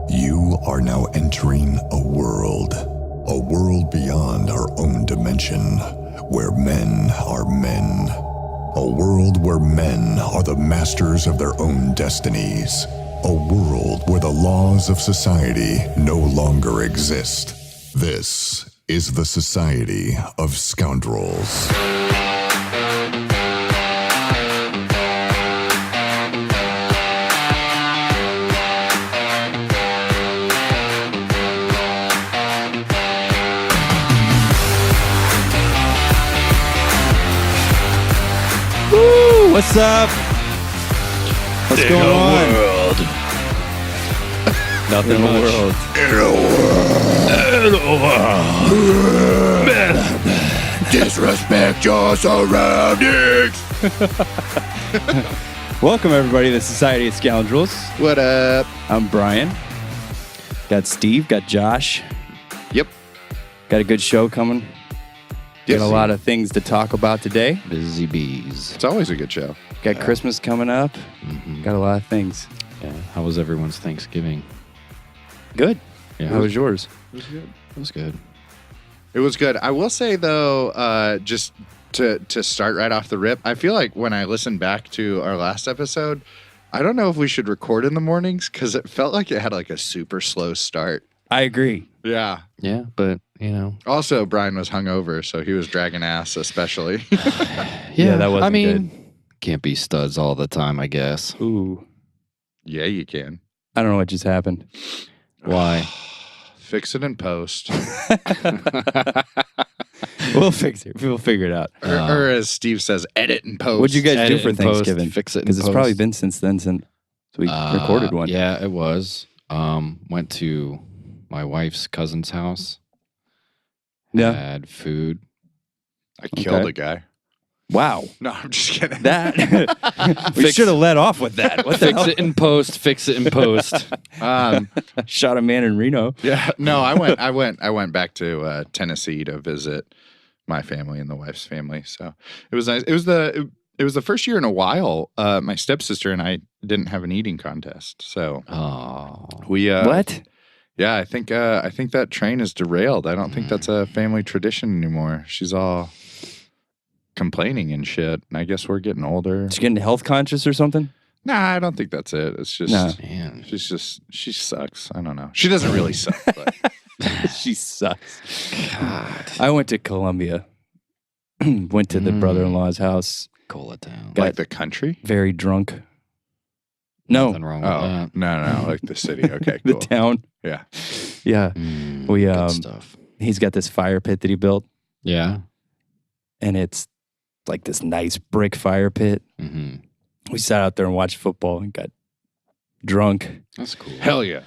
You are now entering a world beyond our own dimension, where men are men. A world where men are the masters of their own destinies. A world where the laws of society no longer exist. This is the Society of Scoundrels. Woo! What's up? What's going on? World. Nothing much. In a world. Man, disrespect your surroundings. Welcome, everybody, to the Society of Scoundrels. What up? I'm Brian. Got Steve, got Josh. Yep. Got a good show coming. Yes. Got a lot of things to talk about today. Busy bees. It's always a good show. Got Christmas coming up. Mm-hmm. Got a lot of things. Yeah. How was everyone's Thanksgiving? Good. Yeah. How was yours? It was good. It was good. It was good. I will say, though, just to start right off the rip, I feel like when I listened back to our last episode, I don't know if we should record in the mornings because it felt like it had like a super slow start. I agree. Yeah. Yeah, but, you know. Also, Brian was hungover, so he was dragging ass, especially. Yeah, that wasn't I mean, can't be studs all the time, I guess. Ooh. Yeah, you can. I don't know what just happened. Why? Fix it in post. We'll fix it. We'll figure it out. Or as Steve says, edit and post. What'd you guys do Edit for and post, Thanksgiving? fix it in Because it's post. probably been since then since we recorded one. Yeah, it was. Went to my wife's cousin's house. Yeah. Had food. I killed Okay. a guy. Wow. No, I'm just kidding. That we should have let off with that. What the Fix hell? it in post. Fix it in post. Shot a man in Reno. Yeah, no, I went back to Tennessee to visit my family and the wife's family. So it was nice. It was the first year in a while. My stepsister and I didn't have an eating contest. So Oh. we What? Yeah, I think that train is derailed. I don't think that's a family tradition anymore. She's all complaining and shit. And I guess we're getting older. Did you get health conscious or something? Nah, I don't think that's it. It's just No. Man. she sucks. I don't know. She doesn't really suck, but She sucks. God. I went to Columbia. Went to the brother-in-law's house. Cola Town. Got like the country. very drunk. No, Nothing wrong with Oh that. no, like the city. Okay, the cool. town. Yeah. Yeah. We, good stuff. He's got this fire pit that he built, Yeah. and it's like this nice brick fire pit. Mm-hmm. We sat out there and watched football and got drunk, That's cool. Hell yeah.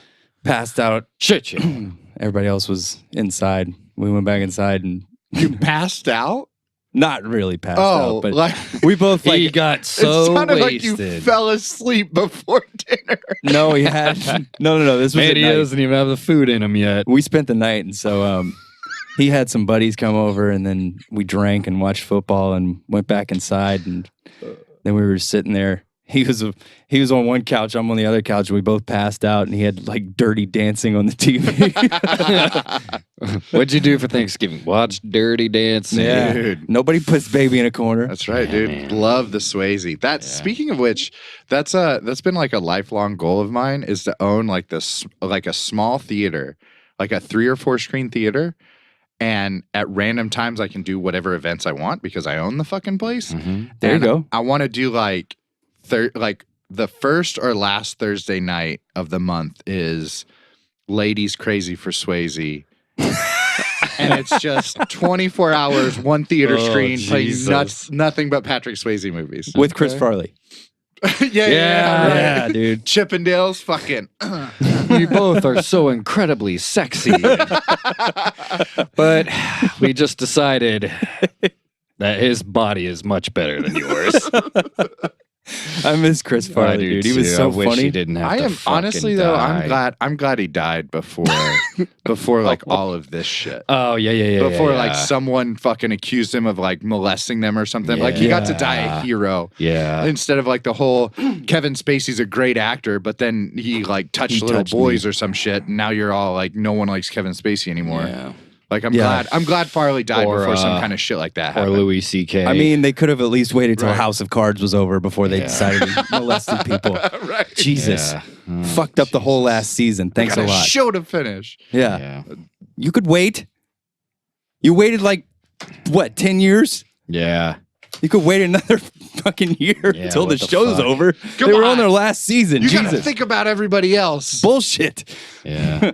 passed out. Shit, yeah. Everybody else was inside. We went back inside and You passed out? not really passed out, but like we both He like. got it so sounded wasted. like you fell asleep before dinner. No, he had no. This was Man, at he night. doesn't even have the food in him yet. We spent the night, and so he had some buddies come over, and then we drank and watched football, and went back inside, and then we were sitting there. He was on one couch, I'm on the other couch, and we both passed out, and he had like Dirty Dancing on the TV. What'd you do for Thanksgiving? Watch Dirty Dancing. Yeah, Dude. nobody puts baby in a corner. That's right, Yeah, dude. man. Love the Swayze. That speaking of which, that's been like a lifelong goal of mine is to own like this like a small theater, like a 3 or 4 screen theater. And at random times I can do whatever events I want because I own the fucking place. Mm-hmm. There you And go. I want to do like the first or last Thursday night of the month is Ladies Crazy for Swayze. And it's just 24 hours, one theater Oh, screen playing Jesus. nothing but Patrick Swayze movies. With Chris Farley. yeah, right. Dude. Chippendales, fucking. We both are so incredibly sexy. But we just decided that his body is much better than yours. I miss Chris Farley, dude. He was so I wish funny. he didn't have I to am fucking honestly though. die. I'm glad he died before like all of this shit. Oh yeah. Before yeah. like someone fucking accused him of like molesting them or something. Like he got to die a hero. Yeah. Instead of like the whole Kevin Spacey's a great actor, but then he like touched little boys or some shit, and now you're all like, no one likes Kevin Spacey anymore. Yeah. Like I'm glad Farley died before some kind of shit like that Or happened. Louis C.K. I mean, they could have at least waited till Right. House of Cards was over before they decided to molested people. Right. Jesus. Yeah. Fucked up the whole last season. Thanks Got a lot. show to finish. Yeah. You could wait. You waited like, what, 10 years? Yeah. You could wait another fucking year until the what the show's fuck? over. Come They were on on. their last season. You gotta Jesus. think about everybody else. Bullshit. Yeah.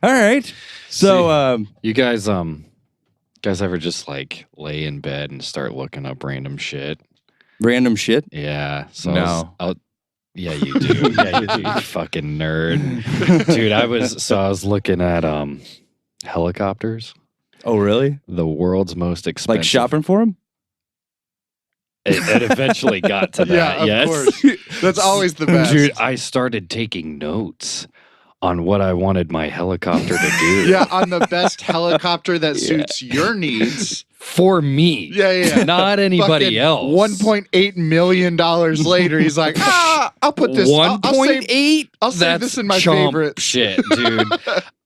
All right. So, You guys ever just like lay in bed and start looking up random shit? random shit. Yeah. So No. yeah, you do. Yeah, you do. You fucking nerd. Dude, I was looking at helicopters. Oh, really? The world's most expensive. Like shopping for them? It eventually got to that. Yeah, of yes. course. That's always the best. Dude, I started taking notes on what I wanted my helicopter to do. Yeah, on the best helicopter that suits your needs. For me. Yeah. Not anybody Fucking else. $1.8 million later, he's like, I'll put this. I'll save 1.8? I'll save That's this in my chump favorite. shit, dude.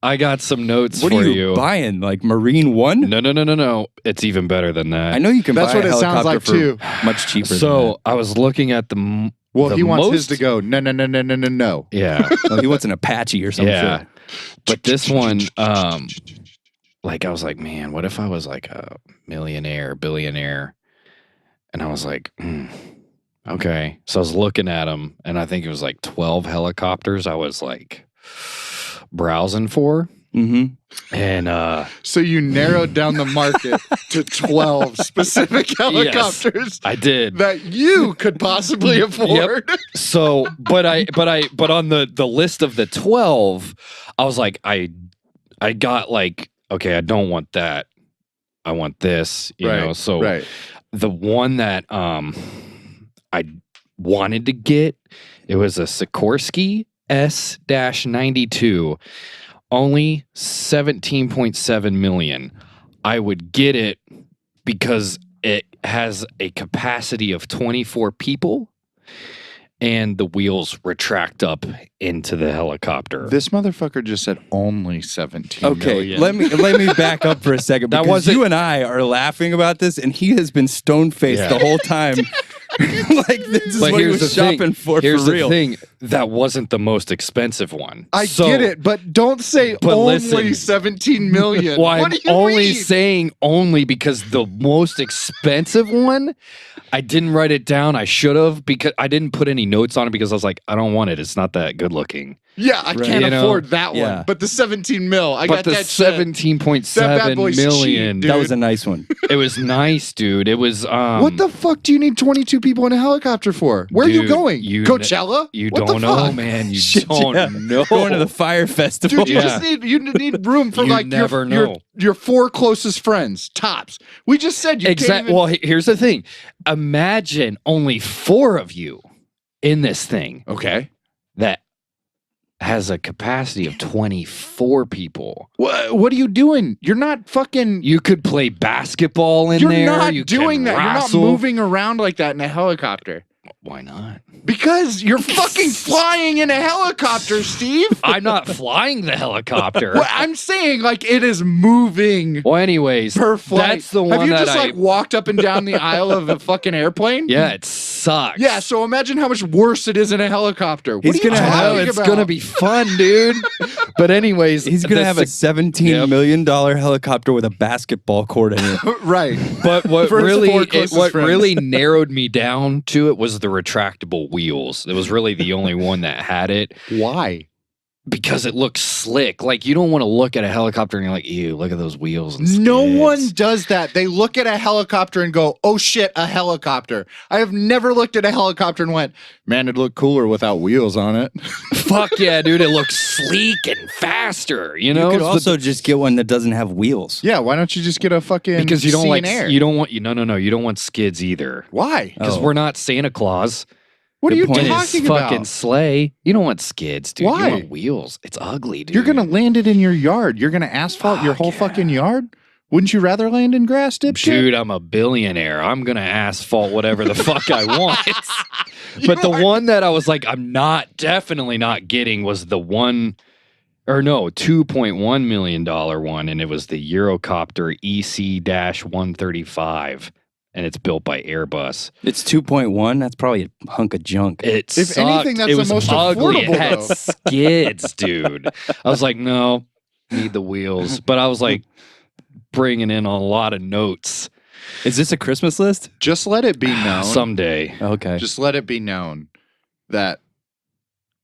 I got some notes What for are you buying? Like Marine One? No. It's even better than that. I know you can That's buy what a it sounds helicopter like, for much cheaper than So I was looking at the Well, he wants his most- to go, no. Yeah. that. Oh, he wants an Apache or something. Yeah. But this one, like I was like, man, what if I was like a millionaire, billionaire? And I was like, okay. So I was looking at them, and I think it was like 12 helicopters I was like browsing for. Mm-hmm. And So you narrowed down the market to 12 specific helicopters I did. that you could possibly afford. So, but on the list of the 12, I was like, I got like, okay, I don't want that. I want this, you know. So right. the one that I wanted to get, it was a Sikorsky S-92, only 17.7 million. I would get it because it has a capacity of 24 people. And the wheels retract up into the helicopter. This motherfucker just said only 17 Okay, million. let me back up for a second That because wasn't- you and I are laughing about this, and he has been stone faced Yeah. the whole time. Like this is But what he here's was the thing. shopping for Here's real. the thing. That wasn't the most expensive one. I So- get it, but don't say But only listen. 17 million. Well, what I'm do you only mean? saying only because the most expensive one, I didn't write it down. I should have, because I didn't put any notes on it because I was like, I don't want it. It's not that good looking. Yeah, I can't You know? afford that Yeah. one. But the 17 mil, I But got the that shit. 17.7 That bad boy's million, cheap, dude. That was a nice one. it was nice, dude. It was What the fuck do you need 22 people in a helicopter for? Where are you Dude, going? you Coachella? You What the don't know, fuck? man. You Shit, don't yeah. know. Going to the fire festival. Dude, you just need room for You like never your know. your 4 closest friends, tops. We just said you can't Exactly. even... Well, here's the thing. Imagine only 4 of you in this thing Okay. that has a capacity of 24 people. What are you doing? You're not fucking... You could play basketball in You're there. not You doing can that. wrestle. You're not moving around like that in a helicopter. Why not? Because you're fucking flying in a helicopter, Steve. I'm not flying the helicopter. Well, I'm saying like it is moving Well, anyways, per flight. that's the one Have you that just like walked up and down the aisle of a fucking airplane? Yeah, it sucks. Yeah, so imagine how much worse it is in a helicopter. What He's are you gonna talking have- Oh, it's about? gonna be fun, dude. But anyways, He's gonna have a $17 million helicopter with a basketball court in it. right. But what For his really 4 closest what friends. really narrowed me down to it was the retractable wheels. It was really the only one that had it Why? because it looks slick. Like you don't want to look at a helicopter and you're like, ew, look at those wheels. And No skids." one does that. They look at a helicopter and go, "Oh shit, a helicopter." I have never looked at a helicopter and went, "Man, it'd look cooler without wheels on it." Fuck yeah, dude! It looks sleek and faster. You know, You could But also just get one that doesn't have wheels. Yeah, why don't you just get a fucking because you don't sea like and air? you don't want you don't want skids either. Why? Because Oh. we're not Santa Claus. What are you point. In his talking fucking about? sleigh. You don't want skids, dude. Why? You want wheels. It's ugly, dude. You're gonna land it in your yard. You're gonna asphalt your whole fucking yard. Wouldn't you rather land in grass, dipshit? Dude, I'm a billionaire. I'm gonna asphalt whatever the fuck I want. But the one that I was like, I'm definitely not getting was the $2.1 million one, and it was the Eurocopter EC-135, and it's built by Airbus. It's 2.1. That's probably a hunk of junk. It If sucked. anything, that's it the was most ugly. affordable, It had though. skids, dude. I was like, no, need the wheels. But I was like bringing in a lot of notes. Is this a Christmas list? Just let it be known. Someday. Okay. Just let it be known that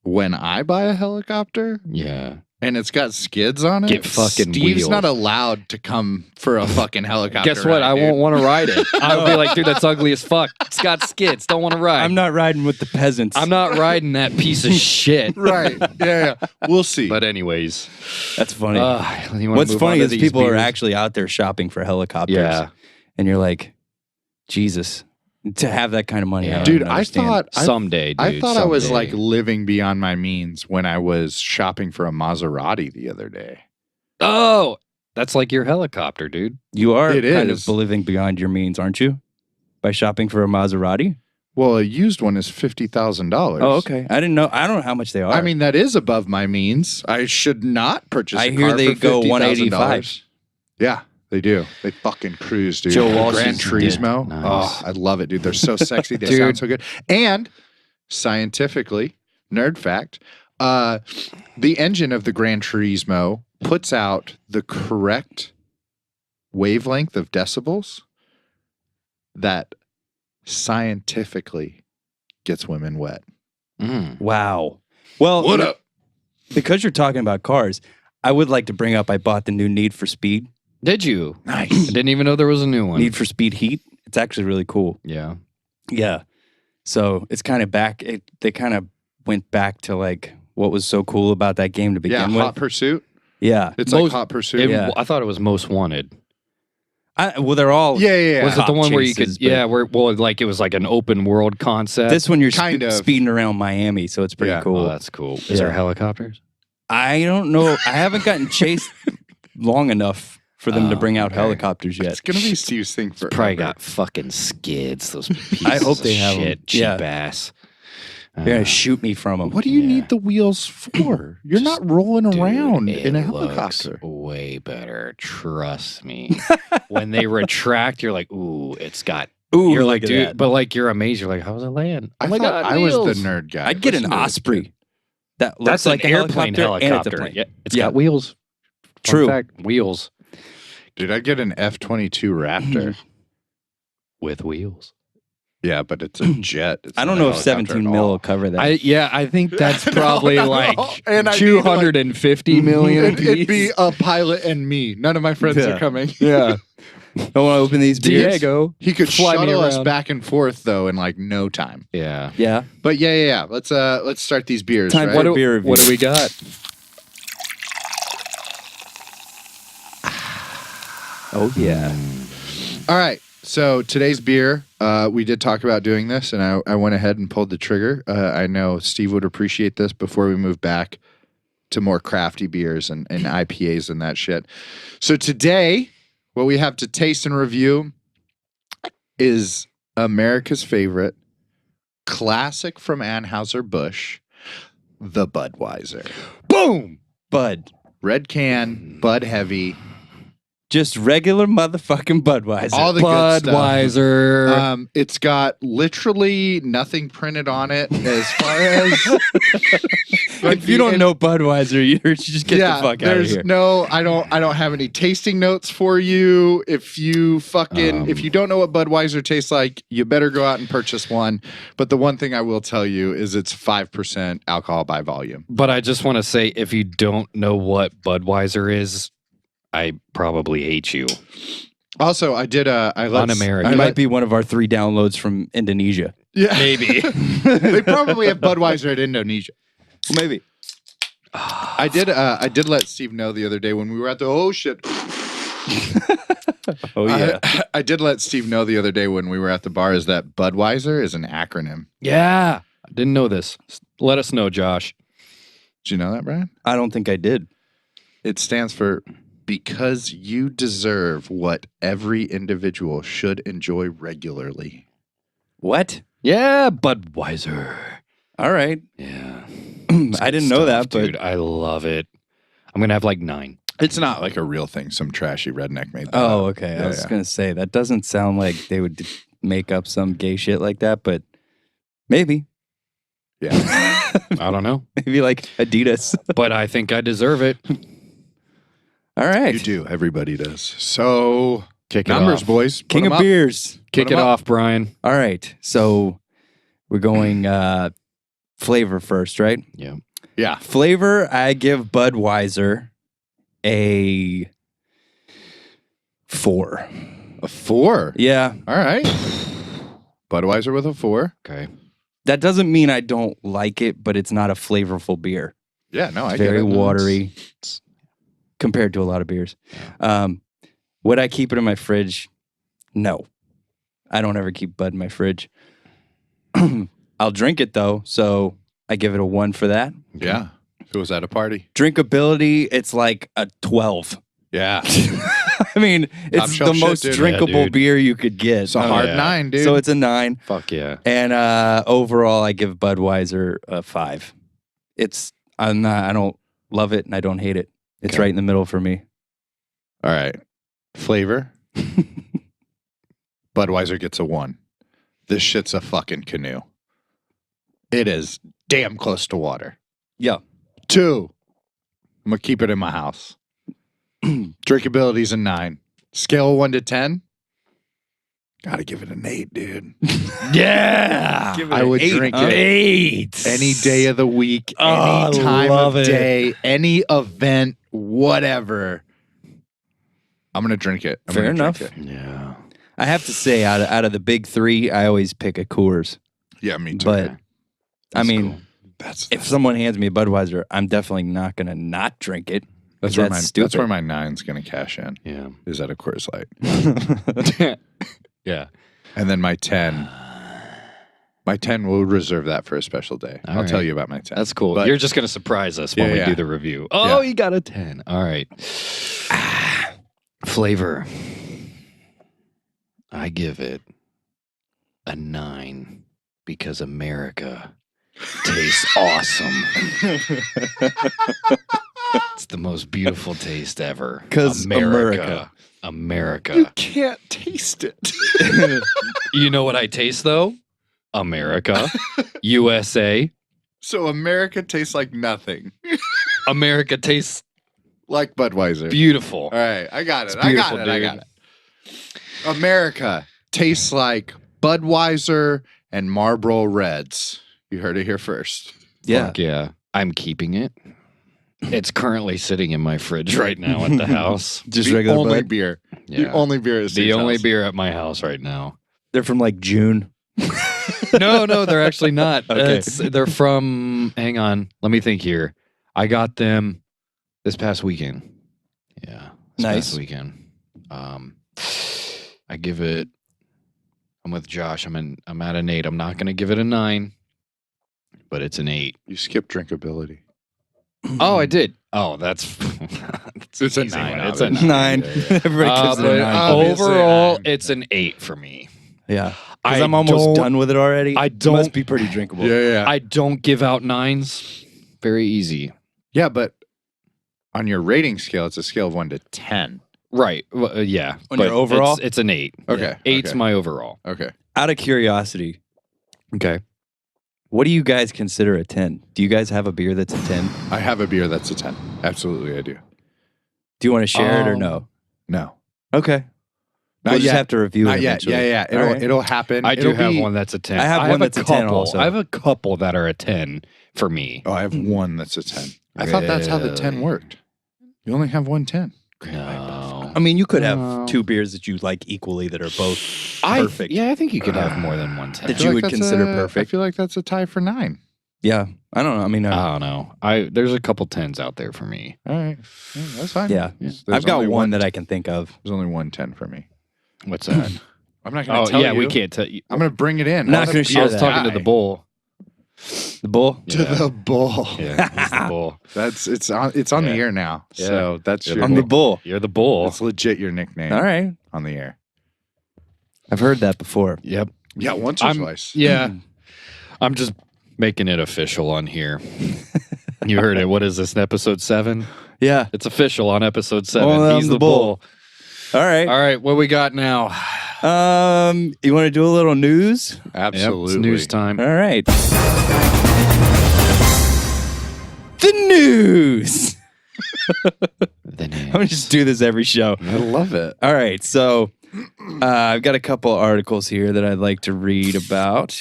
when I buy a helicopter Yeah. and it's got skids on it, Get fucking Steve's wheels. not allowed to come for a fucking helicopter. Guess what? ride, I dude. won't want to ride it. I would be like, dude, that's ugly as fuck. It's got skids. Don't want to ride. I'm not riding with the peasants. I'm not riding that piece of shit. Right. Yeah. We'll see. But anyways, That's funny. you wanna What's move funny on to is these people are beers? actually out there shopping for helicopters. Yeah. And you're like, Jesus, to have that kind of money. Yeah. I dude, don't I understand. thought Someday, dude. I thought I was someday. like living beyond my means when I was shopping for a Maserati the other day. Oh, that's like your helicopter, dude. You are It kind is. of living beyond your means, aren't you? By shopping for a Maserati? Well, a used one is $50,000. Oh, okay. I didn't know. I don't know how much they are. I mean, that is above my means. I should not purchase. I a hear car they for go $50,000. 185. Yeah, they do. They fucking cruise, dude. Joe The Walsh Gran is Turismo. dead. Nice. Oh, I love it, dude. They're so sexy. They Dude. sound so good. And scientifically, nerd fact, the engine of the Gran Turismo puts out the correct wavelength of decibels that scientifically gets women wet. Mm. wow. Well, What up? because you're talking about cars, I would like to bring up I bought the new Need for Speed. Did you? Nice. I didn't even know there was a new one. Need for Speed Heat. It's actually really cool. Yeah. Yeah. So it's kind of back. They kind of went back to like what was so cool about that game to Yeah, begin Hot with. Pursuit. Yeah. It's Most- like Hot Pursuit. Yeah. I thought it was Most Wanted. Well, they're all. Yeah. Was it the Cop one where you chases, could? but- Yeah, where like it was like an open world concept. This one you're Kind of. speeding around Miami, so it's pretty Yeah. cool. Oh, that's cool. Is there Yeah. helicopters? I don't know. I haven't gotten chased long enough for them to Oh, bring out okay. helicopters yet. It's gonna be Steve's thing for Probably got fucking skids. Those pieces I hope they of have 'em. shit, cheap Yeah. ass. They're gonna shoot me from them. What do you Yeah. need the wheels for? You're not rolling Dude, around it in a looks helicopter. way better. Trust me. When they retract, you're like, ooh, it's got. Ooh, You're look like, at dude, that. but like you're amazed. You're like, how does it land? I Oh my thought god, I was wheels. the nerd guy. I'd get an Listen to this Osprey. kid. That looks That's like an a airplane helicopter. helicopter. And it's a plane. Yeah, it's Yeah. got wheels. Fun True. fact, wheels Dude, I'd get an F-22 Raptor. with wheels. Yeah, but it's a jet. It's I don't not know a if helicopter 17 at mil all. will cover that. I think that's No, probably no, like and I need, 250 million. It'd be a pilot and me. None of my friends Yeah. are coming. yeah. I want to open these beers. Diego. He could Fly me shuttle us around. back and forth though in like no time. Yeah. Yeah. But yeah. Let's start these beers. Time right? for beer review. What do we got? Oh yeah. All right. So today's beer, we did talk about doing this, and I went ahead and pulled the trigger. I know Steve would appreciate this before we move back to more crafty beers and IPAs and that shit. So today, what we have to taste and review is America's favorite classic from Anheuser-Busch, the Budweiser. Boom. Bud. Red can, Bud heavy. Just regular motherfucking Budweiser. All the good stuff. Budweiser. It's got literally nothing printed on it as far as. if you don't know Budweiser, you should just get the fuck out of there's here. no. I don't have any tasting notes for you. If you if you don't know what Budweiser tastes like, you better go out and purchase one. But the one thing I will tell you is it's 5% alcohol by volume. But I just want to say, if you don't know what Budweiser is, I probably hate you. Also, I did Un-American. You might be one of our 3 downloads from Indonesia. Yeah, Maybe. they probably have Budweiser at Indonesia. Maybe. I did let Steve know the other day when we were at the Oh yeah. I did let Steve know the other day when we were at the bar is that Budweiser is an acronym. Yeah. I didn't know this. Let us know, Josh. Did you know that, Brian? I don't think I did. It stands for because you deserve what every individual should enjoy regularly. What? Yeah, Budweiser. All right. Yeah. I didn't know that, but dude, I love it. I'm going to have like 9. It's not like a real thing. Some trashy redneck made that oh, up. okay. Yeah, I was yeah. going to say that doesn't sound like they would make up some gay shit like that, but maybe. Yeah. I don't know. Maybe like Adidas. But I think I deserve it. All right. You do. Everybody does. So, Kick it numbers, off. boys. Put King 'em of up. beers. Kick Put 'em it up. off, Brian. All right. So we're going flavor first, right? Yeah. Yeah. Flavor, I give Budweiser a 4. A 4. Yeah. All right. Budweiser with a 4. Okay. That doesn't mean I don't like it, but it's not a flavorful beer. Yeah, no, I It's get very it. watery compared to a lot of beers. Would I keep it in my fridge? No. I don't ever keep Bud in my fridge. I'll drink it though, so I give it a 1 for that. Yeah. If it was at a party. Drinkability, it's like a 12. Yeah. I mean, it's shelf the shit, most dude. drinkable Yeah, dude. beer you could get. It's a hard yeah. 9, dude. So it's a 9. Fuck yeah. And overall, I give Budweiser a 5. I don't love it and I don't hate it. It's Okay. right in the middle for me. All right. Flavor. Budweiser gets a 1. This shit's a fucking canoe. It is damn close to water. Yeah. 2. I'm going to keep it in my house. Drinkability's a 9. Scale of 1 to 10. Gotta give it an 8, dude. Yeah. Give it I an would 8, drink huh? it 8. any day of the week, Oh, any I time love of it. day, any event, whatever. I'm going to drink it. I'm Fair gonna enough. drink it. Yeah. I have to say, out of the big 3, I always pick a Coors. Yeah, me too. But I That's mean, cool. That's if someone hands me a Budweiser, I'm definitely not going to not drink it. that's That's where stupid. my 9's going to cash in. Yeah. Is at a Coors Light. Yeah. And then my 10 we'll reserve that for a special day. All I'll tell right. you about my 10. That's cool. But- You're just going to surprise us when Yeah, we yeah. do the review. Oh, Yeah. you got a 10. All right. Flavor. I give it a 9 because America tastes awesome. It's the most beautiful taste ever. 'Cause America. America. can't taste it. You know what I taste though? America. USA. So America tastes like nothing. America tastes Like Budweiser. beautiful. All right, I got it. It's I got beautiful, it. I dude. got it. America tastes like Budweiser and Marlboro Reds. You heard it here first. Yeah. Fuck yeah. I'm keeping it. It's currently sitting in my fridge right now at the house. Just the regular only Bud. beer. Yeah. The only beer is The Steve's only house. beer at my house right now. They're from like June. No, they're actually not. Okay. They're from, hang on, let me think here. I got them this past weekend. Yeah. This Nice. past weekend. I give it, I'm with Josh. I'm at an 8. I'm not going to give it a 9, but it's an 8. You skip drinkability. Oh, I did. Oh, that's It's a easy 9, one. It's a obviously. 9. Yeah, yeah. Everybody gives it but a 9. Obviously, overall, 9. it's an 8 for me. Yeah. I Because I'm almost don't- done with it already. I It don't- must be pretty drinkable. Yeah. I don't give out 9s. Very easy. Yeah, but on your rating scale, it's a scale of 1 to 10. Right. Well, yeah. On but your overall? it's an 8. Okay. 8's okay. my overall. Okay. Out of curiosity, Okay. what do you guys consider a 10? Do you guys have a beer that's a 10? I have a beer that's a 10. Absolutely, I do. Do you want to share it or no? No. Okay. Not We'll just yet. have to review Not it yet. eventually. Yeah. All right. It'll happen. I do It'll have be- one that's a 10. I have one that's a 10 also. I have a couple that are a 10 for me. Oh, I have one that's a 10. I thought that's how the 10 Really? worked. You only have one 10. No. I mean, you could have No. 2 beers that you like equally that are both I perfect. Yeah, I think you could have more than one 10. That you would consider I perfect. feel like that's a tie for 9. Yeah. I don't know. I mean, I don't know. There's a couple 10s out there for me. All right. Yeah, that's fine. yeah. There's I've got only one that I can think of. There's only one 10 for me. What's that? I'm not going Oh, to tell yeah, you. we can't tell you. I'm going to bring it in. Not That's gonna a share I was that. talking to the bull. The bull. To the bull. Yeah, he's the bull. It's on the air now. Yeah. So that's You're your I'm the bull. You're the bull. It's legit your nickname. All right. On the air. I've heard that before. Yep. Yeah, once or twice. Yeah. I'm just making it official on here. You heard it. What is this, episode 7? Yeah. It's official on episode 7. Well, I'm He's the the bull. All right. All right, what we got now? You want to do a little news? Absolutely. Yep, it's news time. All right. The news. I'm gonna just do this every show. I love it. All right, so I've got a couple articles here that I'd like to read about.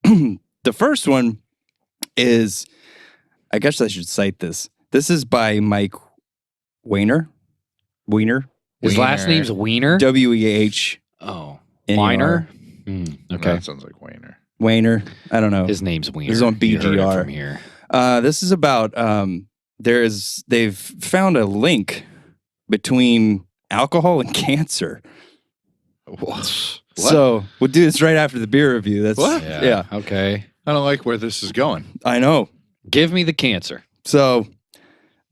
The first one is, I guess I should cite this. This is by Mike Weiner. His last name's Wiener? W-E-H. Oh. N-E-R. Weiner? Okay. That sounds like Wayner. Weiner. I don't know. His name's Wiener. This is on You heard it BGR. from here. This is about they've found a link between alcohol and cancer. What? So we'll do this right after the beer review. That's What? Yeah, Okay. I don't like where this is going. I know. Give me the cancer. So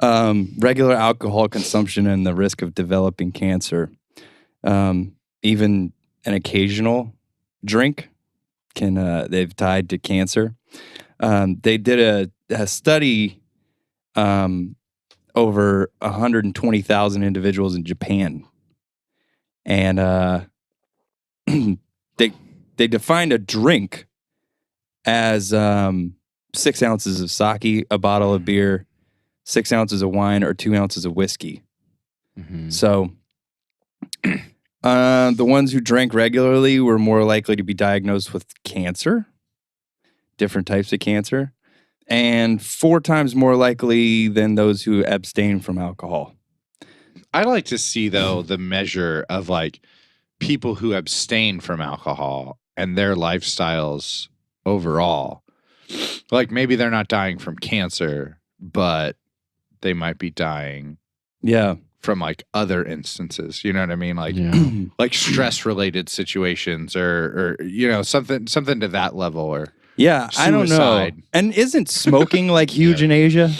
regular alcohol consumption and the risk of developing cancer, even an occasional drink can they've tied to cancer. They did a study over 120,000 individuals in Japan, and they defined a drink as 6 ounces of sake, a bottle of beer, 6 ounces of wine, or 2 ounces of whiskey. Mm-hmm. So the ones who drank regularly were more likely to be diagnosed with cancer, different types of cancer, and 4 times more likely than those who abstain from alcohol. I like to see, though, the measure of like people who abstain from alcohol and their lifestyles overall. Like maybe they're not dying from cancer, but they might be dying Yeah. from like other instances. You know what I mean? Like Yeah. like stress related situations or you know, something to that level or Yeah, I don't know. Suicide. And isn't smoking like huge in Asia?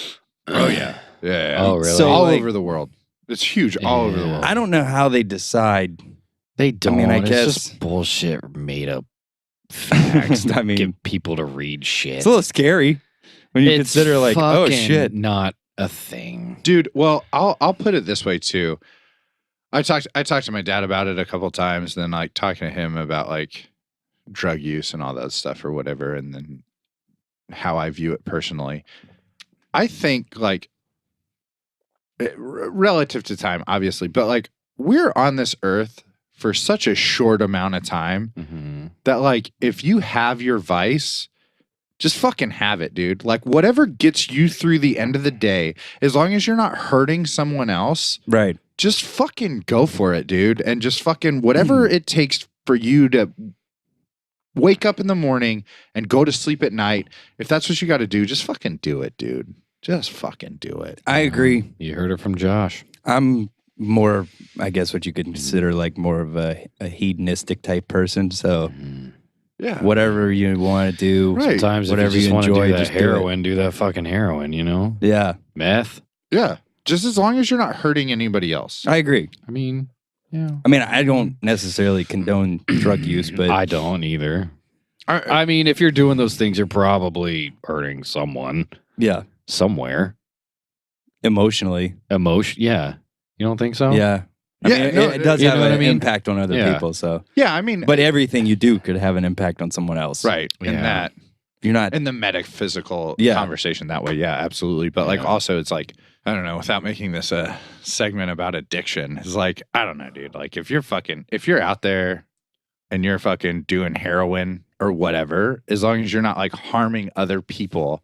oh yeah. Yeah. Oh, really? So, all like- over the world. It's huge all over the Yeah. world. I don't know how they decide. They don't. I It's guess- just bullshit made up facts. I mean- get people to read shit. It's a little scary when you It's consider like, oh fucking shit. not a thing. Dude, well, I'll put it this way too. I talked to my dad about it a couple times, then like talking to him about like drug use and all that stuff or whatever, and then how I view it personally. I think like relative to time, obviously, but like we're on this earth for such a short amount of time Mm-hmm. that like if you have your vice, just fucking have it, dude. Like whatever gets you through the end of the day, as long as you're not hurting someone else, Right. just fucking go for it, dude. And just fucking whatever it takes for you to wake up in the morning and go to sleep at night. If that's what you got to do, just fucking do it, dude. Just fucking do it. I agree. You heard it from Josh. I'm more, I guess, what you could consider like more of a hedonistic type person. So Yeah. whatever you want to do, Right. Sometimes whatever if you you just want to enjoy, do that just do it. heroin, do that fucking heroin, you know? Yeah, Meth. Yeah. Just as long as you're not hurting anybody else. I agree. I mean, yeah. I mean, I don't necessarily condone drug use, but I don't either. I, I mean, if you're doing those things, you're probably hurting someone yeah, somewhere. emotionally, Emotion. Yeah. You don't think so? yeah. I Yeah, mean, no, it does you have know what an I mean? impact on other Yeah. people. So, yeah, I mean, but everything you do could have an impact on someone else. right. Yeah. In that. If you're not. In the metaphysical Yeah. conversation that way, yeah, absolutely. But like Yeah. also it's like, I don't know, without making this a segment about addiction, it's like, I don't know, dude. Like if you're out there and you're fucking doing heroin or whatever, as long as you're not like harming other people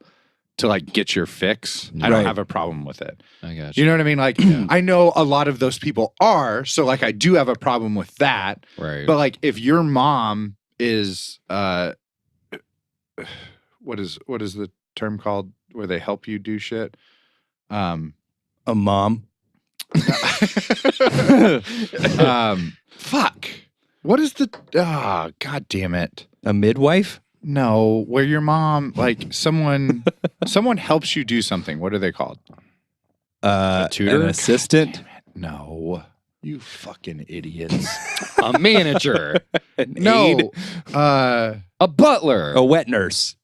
to like get your fix, I don't Right. have a problem with it. I got You you. know what I mean? Like I know a lot of those people are, so like I do have a problem with that. Right. But like if your mom is what is the term called where they help you do shit? a mom. Fuck. What is the god damn it. A midwife? No, where your mom, like someone helps you do something. What are they called? A tutor? An assistant. No, you fucking idiots. A manager. An aide. No, A butler. A wet nurse.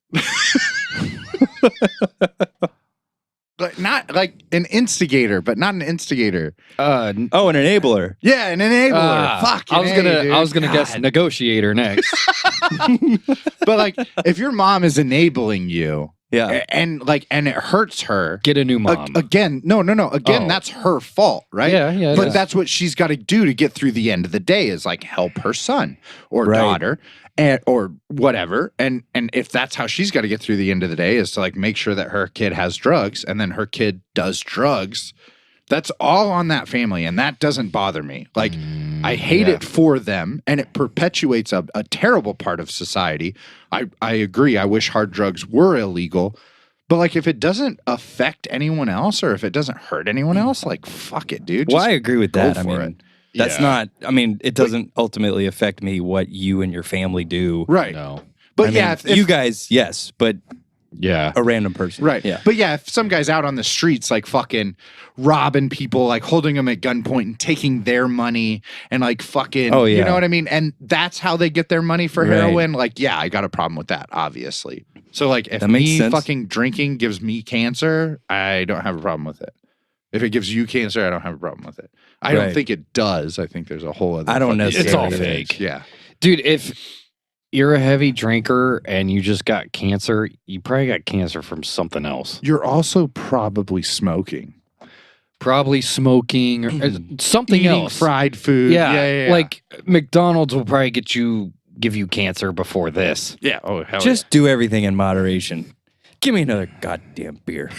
but not like an instigator, but not an instigator. Oh, an enabler. Yeah, an enabler. Fuck. I was gonna guess negotiator next. But like, if your mom is enabling you, Yeah. and it hurts her. Get a new mom. Again, no. Again, Oh. that's her fault, right? Yeah. But that's what she's got to do to get through the end of the day is like help her son or Right. daughter or whatever. And if that's how she's got to get through the end of the day is to like make sure that her kid has drugs and then her kid does drugs. That's all on that family. And that doesn't bother me. Like I hate it for them and it perpetuates a terrible part of society. I agree. I wish hard drugs were illegal. But like if it doesn't affect anyone else or if it doesn't hurt anyone else, like fuck it, dude. Well, Just I agree with go that. I for mean, it. that's not. I mean, it doesn't ultimately affect me what you and your family do. Right. No. But I yeah, mean, if you guys, yes, but Yeah. a random person, right. Yeah. But yeah, if some guy's out on the streets like fucking robbing people, like holding them at gunpoint and taking their money and like fucking, Oh, you yeah. know what I mean? And that's how they get their money for Right. heroin. Like, yeah, I got a problem with that, obviously. So like if That makes me sense. fucking drinking gives me cancer, I don't have a problem with it. If it gives you cancer, I don't have a problem with it. I don't Right. think it does. I think there's a whole other. I don't fucking necessarily It's all thing. fake. Yeah. Dude, if you're a heavy drinker and you just got cancer, you probably got cancer from something else. You're also probably smoking. Probably smoking or something Eating else. fried food. Yeah, like McDonald's will probably give you cancer before this. yeah. Oh, hell Just do everything in moderation. Give me another goddamn beer.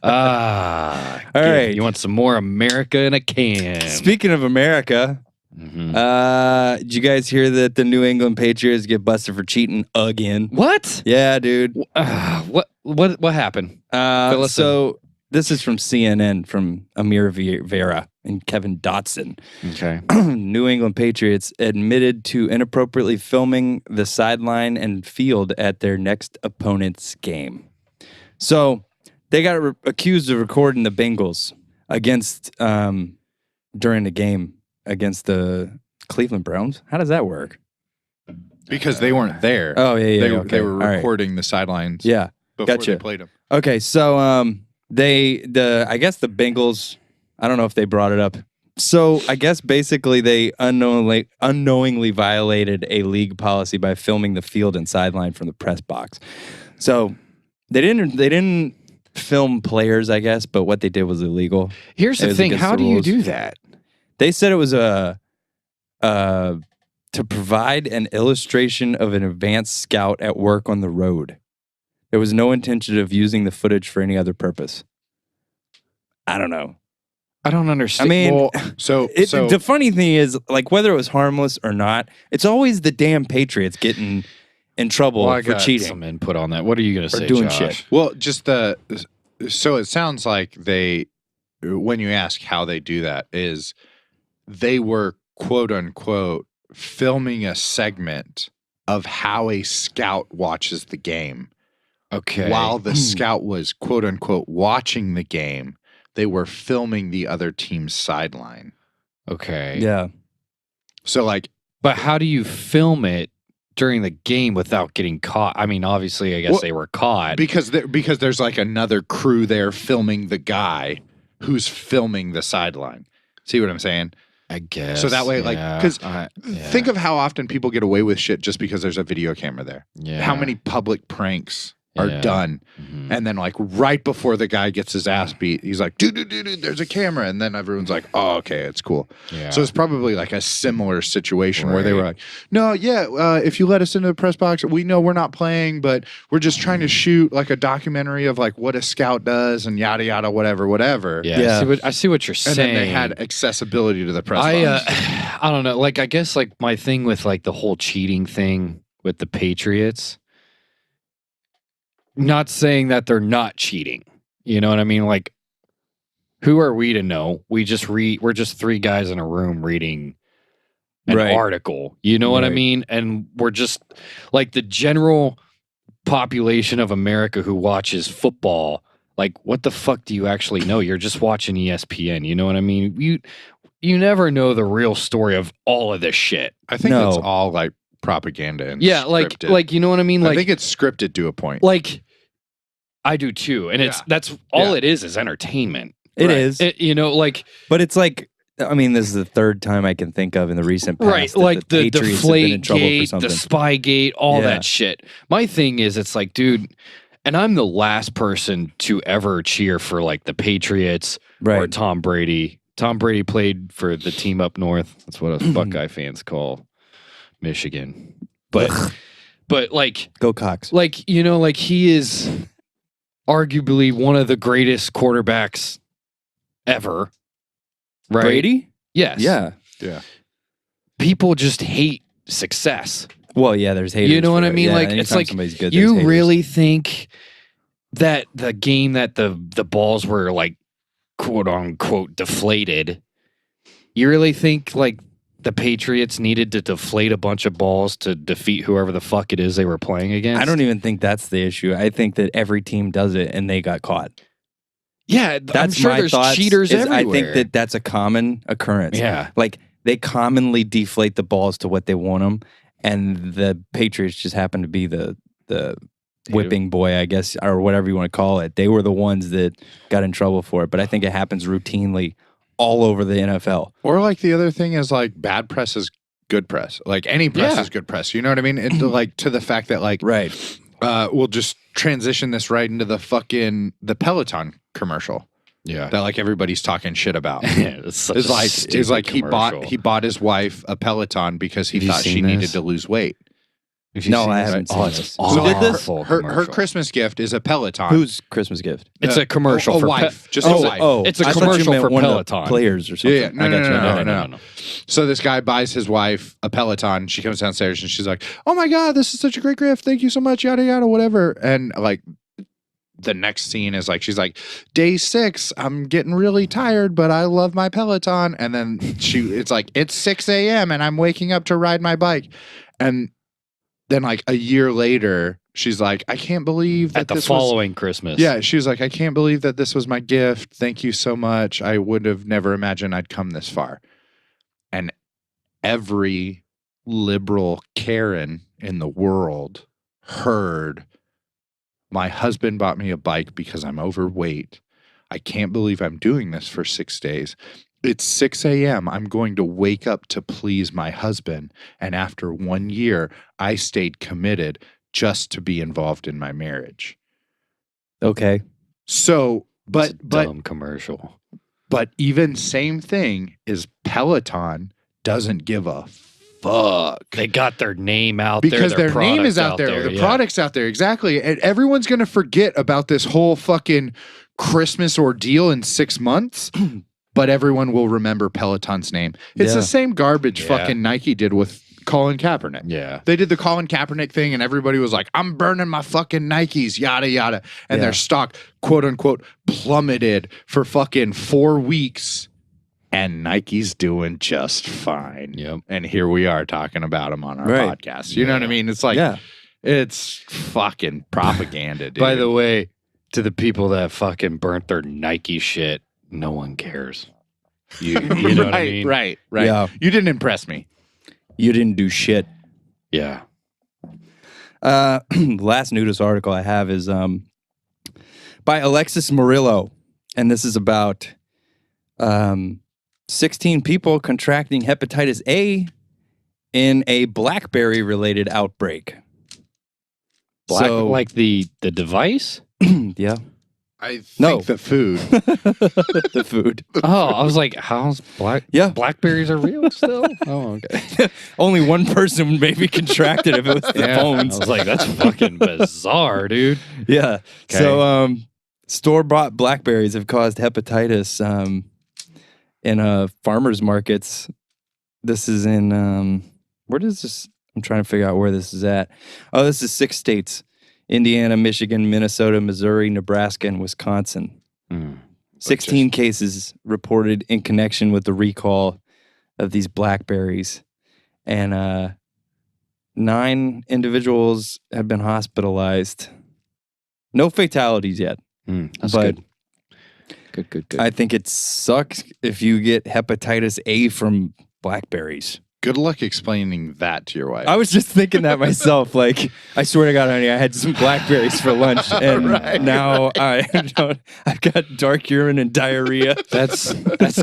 All right. You want some more America in a can? Speaking of America, Mhm. did you guys hear that the New England Patriots get busted for cheating again? What? Yeah, dude. What happened? Fill us So this is from CNN from Amir Vera and Kevin Dotson. Okay. New England Patriots admitted to inappropriately filming the sideline and field at their next opponent's game. So they got accused of recording the Bengals against during the game against the Cleveland Browns. How does that work? because they weren't there. Oh yeah. they, Okay. they were All right. recording the sidelines. Yeah. before gotcha. they played them. Okay, so I guess the Bengals, I don't know if they brought it up. So I guess basically they unknowingly violated a league policy by filming the field and sideline from the press box. So they didn't film players, I guess, but what they did was illegal. Here's It the was thing. against How the do you rules. do that? They said it was to provide an illustration of an advanced scout at work on the road. There was no intention of using the footage for any other purpose. I don't know. I don't understand. I mean, Well, so the funny thing is, like, whether it was harmless or not, it's always the damn Patriots getting in trouble I for got cheating. some input on that. What are you going to say, doing Josh? shit. well, just so it sounds like when you ask how they do that is they were quote unquote filming a segment of how a scout watches the game. Okay. While the scout was quote unquote watching the game, they were filming the other team's sideline. Okay. Yeah. So like, But how do you film it during the game without getting caught? I mean, obviously, I guess Well, they were caught. because there's like another crew there filming the guy who's filming the sideline. See what I'm saying? I guess. So that way, like, because yeah. think of how often people get away with shit just because there's a video camera there. Yeah. How many public pranks are Yeah. done? Mhm. And then, like, right before the guy gets his ass beat, he's like, dude, there's a camera. And then everyone's like, oh, okay, it's cool. Yeah. So it's probably like a similar situation where they were Right. like, no, yeah, if you let us into the press box, we know we're not playing, but we're just trying to shoot like a documentary of like what a scout does and yada, yada, whatever. yeah. Yeah. I see what you're And saying. then they had accessibility to the press I box. I don't know. Like, I guess like my thing with like the whole cheating thing with the Patriots. Not saying that they're not cheating. You know what I mean? Like, who are we to know? We're just three guys in a room reading an Right. article. You know what I Right. mean? And we're just like the general population of America who watches football. Like, what the fuck do you actually know? You're just watching ESPN. You know what I mean? You never know the real story of all of this shit. I think No. it's all like propaganda and Yeah, scripted. like you know what I mean? I Like, think it's scripted to a point. like I do too. And that's all Yeah. it is entertainment. It Right. is. You know, like But it's like, I mean, this is the third time I can think of in the recent past. right, that like the Patriots have been in deflate trouble for gate, something. the spy gate, all Yeah. that shit. My thing is, it's like, dude, and I'm the last person to ever cheer for like the Patriots or Right. Tom Brady. Tom Brady played for the team up north. That's what us Buckeye fans call Michigan. But like Go Cox. like you know, like he is arguably one of the greatest quarterbacks ever. Right? Brady? Yes. Yeah. Yeah. People just hate success. Well, yeah, there's haters. You know what for I it. mean? Yeah, Like, it's anytime like, somebody's good, there's You haters. really think that the game that the balls were like quote unquote deflated, you really think like the Patriots needed to deflate a bunch of balls to defeat whoever the fuck it is they were playing against? I don't even think that's the issue. I think that every team does it and they got caught. Yeah, That's I'm sure my there's thoughts, cheaters is everywhere. I think that that's a common occurrence. Yeah. Like they commonly deflate the balls to what they want them, and the Patriots just happen to be the whipping boy, I guess, or whatever you want to call it. They were the ones that got in trouble for it, but I think it happens routinely all over the NFL. Or like the other thing is like bad press is good press. Like any press Yeah. is good press. You know what I mean? It, like to the fact that like Right. we'll just transition this right into the Peloton commercial Yeah. that like everybody's talking shit about. Yeah, it's such a It's stupid like he commercial. bought his wife a Peloton because he Have you thought she seen needed this? to lose weight. Have you No, seen I this? haven't Oh, seen it's this. Who did this? awful Her commercial. Christmas gift is a Peloton. Whose Christmas gift? It's a commercial a for wife, just a wife. It's a I thought you commercial meant for one of the Peloton. players or something. Yeah, yeah. I got you. No. So this guy buys his wife a Peloton. She comes downstairs and she's like, "Oh my god, this is such a great gift! Thank you so much." Yada yada, whatever. And like, the next scene is like, she's like, "Day 6, I'm getting really tired, but I love my Peloton." And then it's like, it's 6 a.m. and I'm waking up to ride my bike. And then like a year later, she's like, "I can't believe that At the this following Christmas. Yeah, she was like, "I can't believe that this was my gift. Thank you so much. I would have never imagined I'd come this far." And every liberal Karen in the world heard, "My husband bought me a bike because I'm overweight. I can't believe I'm doing this for 6 days. It's 6 a.m. I'm going to wake up to please my husband. And after 1 year, I stayed committed just to be involved in my marriage." Okay. So, It's a dumb commercial. but even same thing is Peloton doesn't give a fuck. They got their name out Because there. their name is out there. The yeah. product's out there. Exactly. And everyone's going to forget about this whole fucking Christmas ordeal in 6 months. But everyone will remember Peloton's name. It's Yeah. the same garbage Yeah. fucking Nike did with Colin Kaepernick. Yeah. They did the Colin Kaepernick thing and everybody was like, "I'm burning my fucking Nikes, yada, yada." And Yeah. their stock, quote unquote, plummeted for fucking 4 weeks. And Nike's doing just fine. Yep. And here we are talking about them on our Right. podcast. You know what I mean? It's like, Yeah. it's fucking propaganda, dude. By the way, to the people that fucking burnt their Nike shit, no one cares. You know what I mean? Right. Yeah. You didn't impress me. You didn't do shit. Yeah. Last news article I have is by Alexis Murillo, and this is about 16 people contracting hepatitis A in a blackberry related outbreak. Like the device? Yeah, I think No. the food. the food. Oh, I was like, how's Yeah, blackberries are real still? Oh, okay. only one person maybe contracted if it was the I phones. was like, that's fucking bizarre, dude. Yeah. Okay. So store-bought blackberries have caused hepatitis in farmers markets. This is in where does this? I'm trying to figure out where this is at. Oh, this is 6 states: Indiana, Michigan, Minnesota, Missouri, Nebraska, and Wisconsin. 16 cases reported in connection with the recall of these blackberries. and 9 individuals have been hospitalized. No fatalities yet. That's but good. Good. I think it sucks if you get hepatitis A from blackberries. Good luck explaining that to your wife. I was just thinking that myself. Like, I swear to God, honey, I had some blackberries for lunch, and now I've got dark urine and diarrhea. That's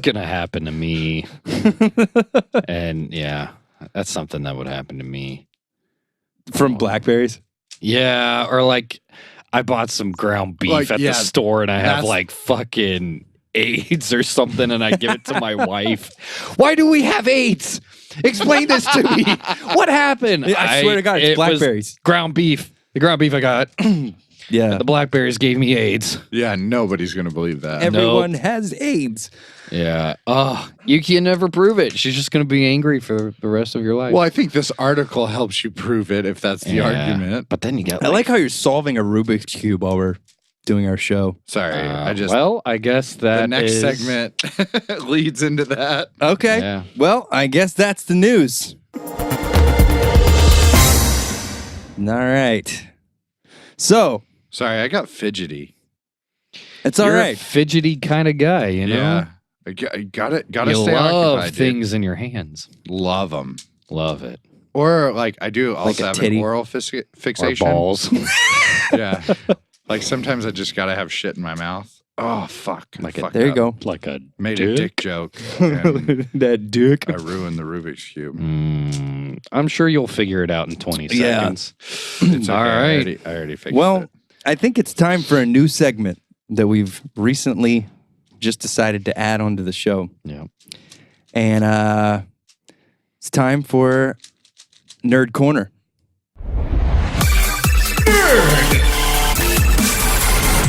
gonna happen to me. And yeah, that's something that would happen to me. From blackberries? Yeah, or like I bought some ground beef at the store and I have like fucking AIDS or something and I give it to my wife. Why do we have AIDS? Explain this to me. What happened? I swear to God, it's blackberries. Ground beef. The ground beef I got. Yeah. The blackberries gave me AIDS. Yeah, nobody's going to believe that. Everyone has AIDS. Yeah. Oh, you can never prove it. She's just going to be angry for the rest of your life. Well, I think this article helps you prove it if that's the argument. But then you get I like how you're solving a Rubik's Cube while we're doing our show. Sorry, I guess that the next is... segment leads into that. Okay. Yeah. Well, I guess that's the news. All right. So, Sorry, I got fidgety. it's all You're right. a fidgety kind of guy, you know? Yeah, I got to You stay love occupied. things in your hands. Love them. Love it. Or like I do also a have titty. an oral Or fixation. balls. Yeah. Like sometimes I just gotta have shit in my mouth. Oh fuck! There you go. Like a Made a dick joke. And That dick. I ruined the Rubik's cube. I'm sure you'll figure it out in 20 Yeah. seconds. It's okay. All right. I already fixed Well, it. I think it's time for a new segment that we've recently just decided to add onto the show. Yeah. And it's time for Nerd Corner.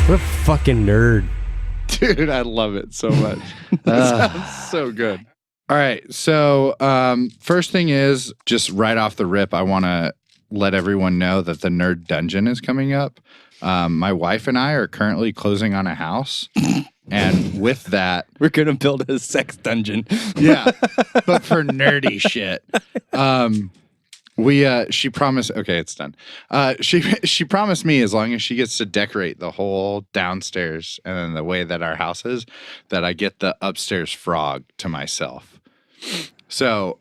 What a fucking nerd. Dude, I love it so much. That sounds so good. All right. So, first thing is just right off the rip, I want to let everyone know that the Nerd Dungeon is coming up. My wife and I are currently closing on a house. And with that, We're going to build a sex dungeon. yeah, but for nerdy shit. She promised, okay, it's done. She promised me as long as she gets to decorate the whole downstairs and then the way that our house is, that I get the upstairs frog to myself. So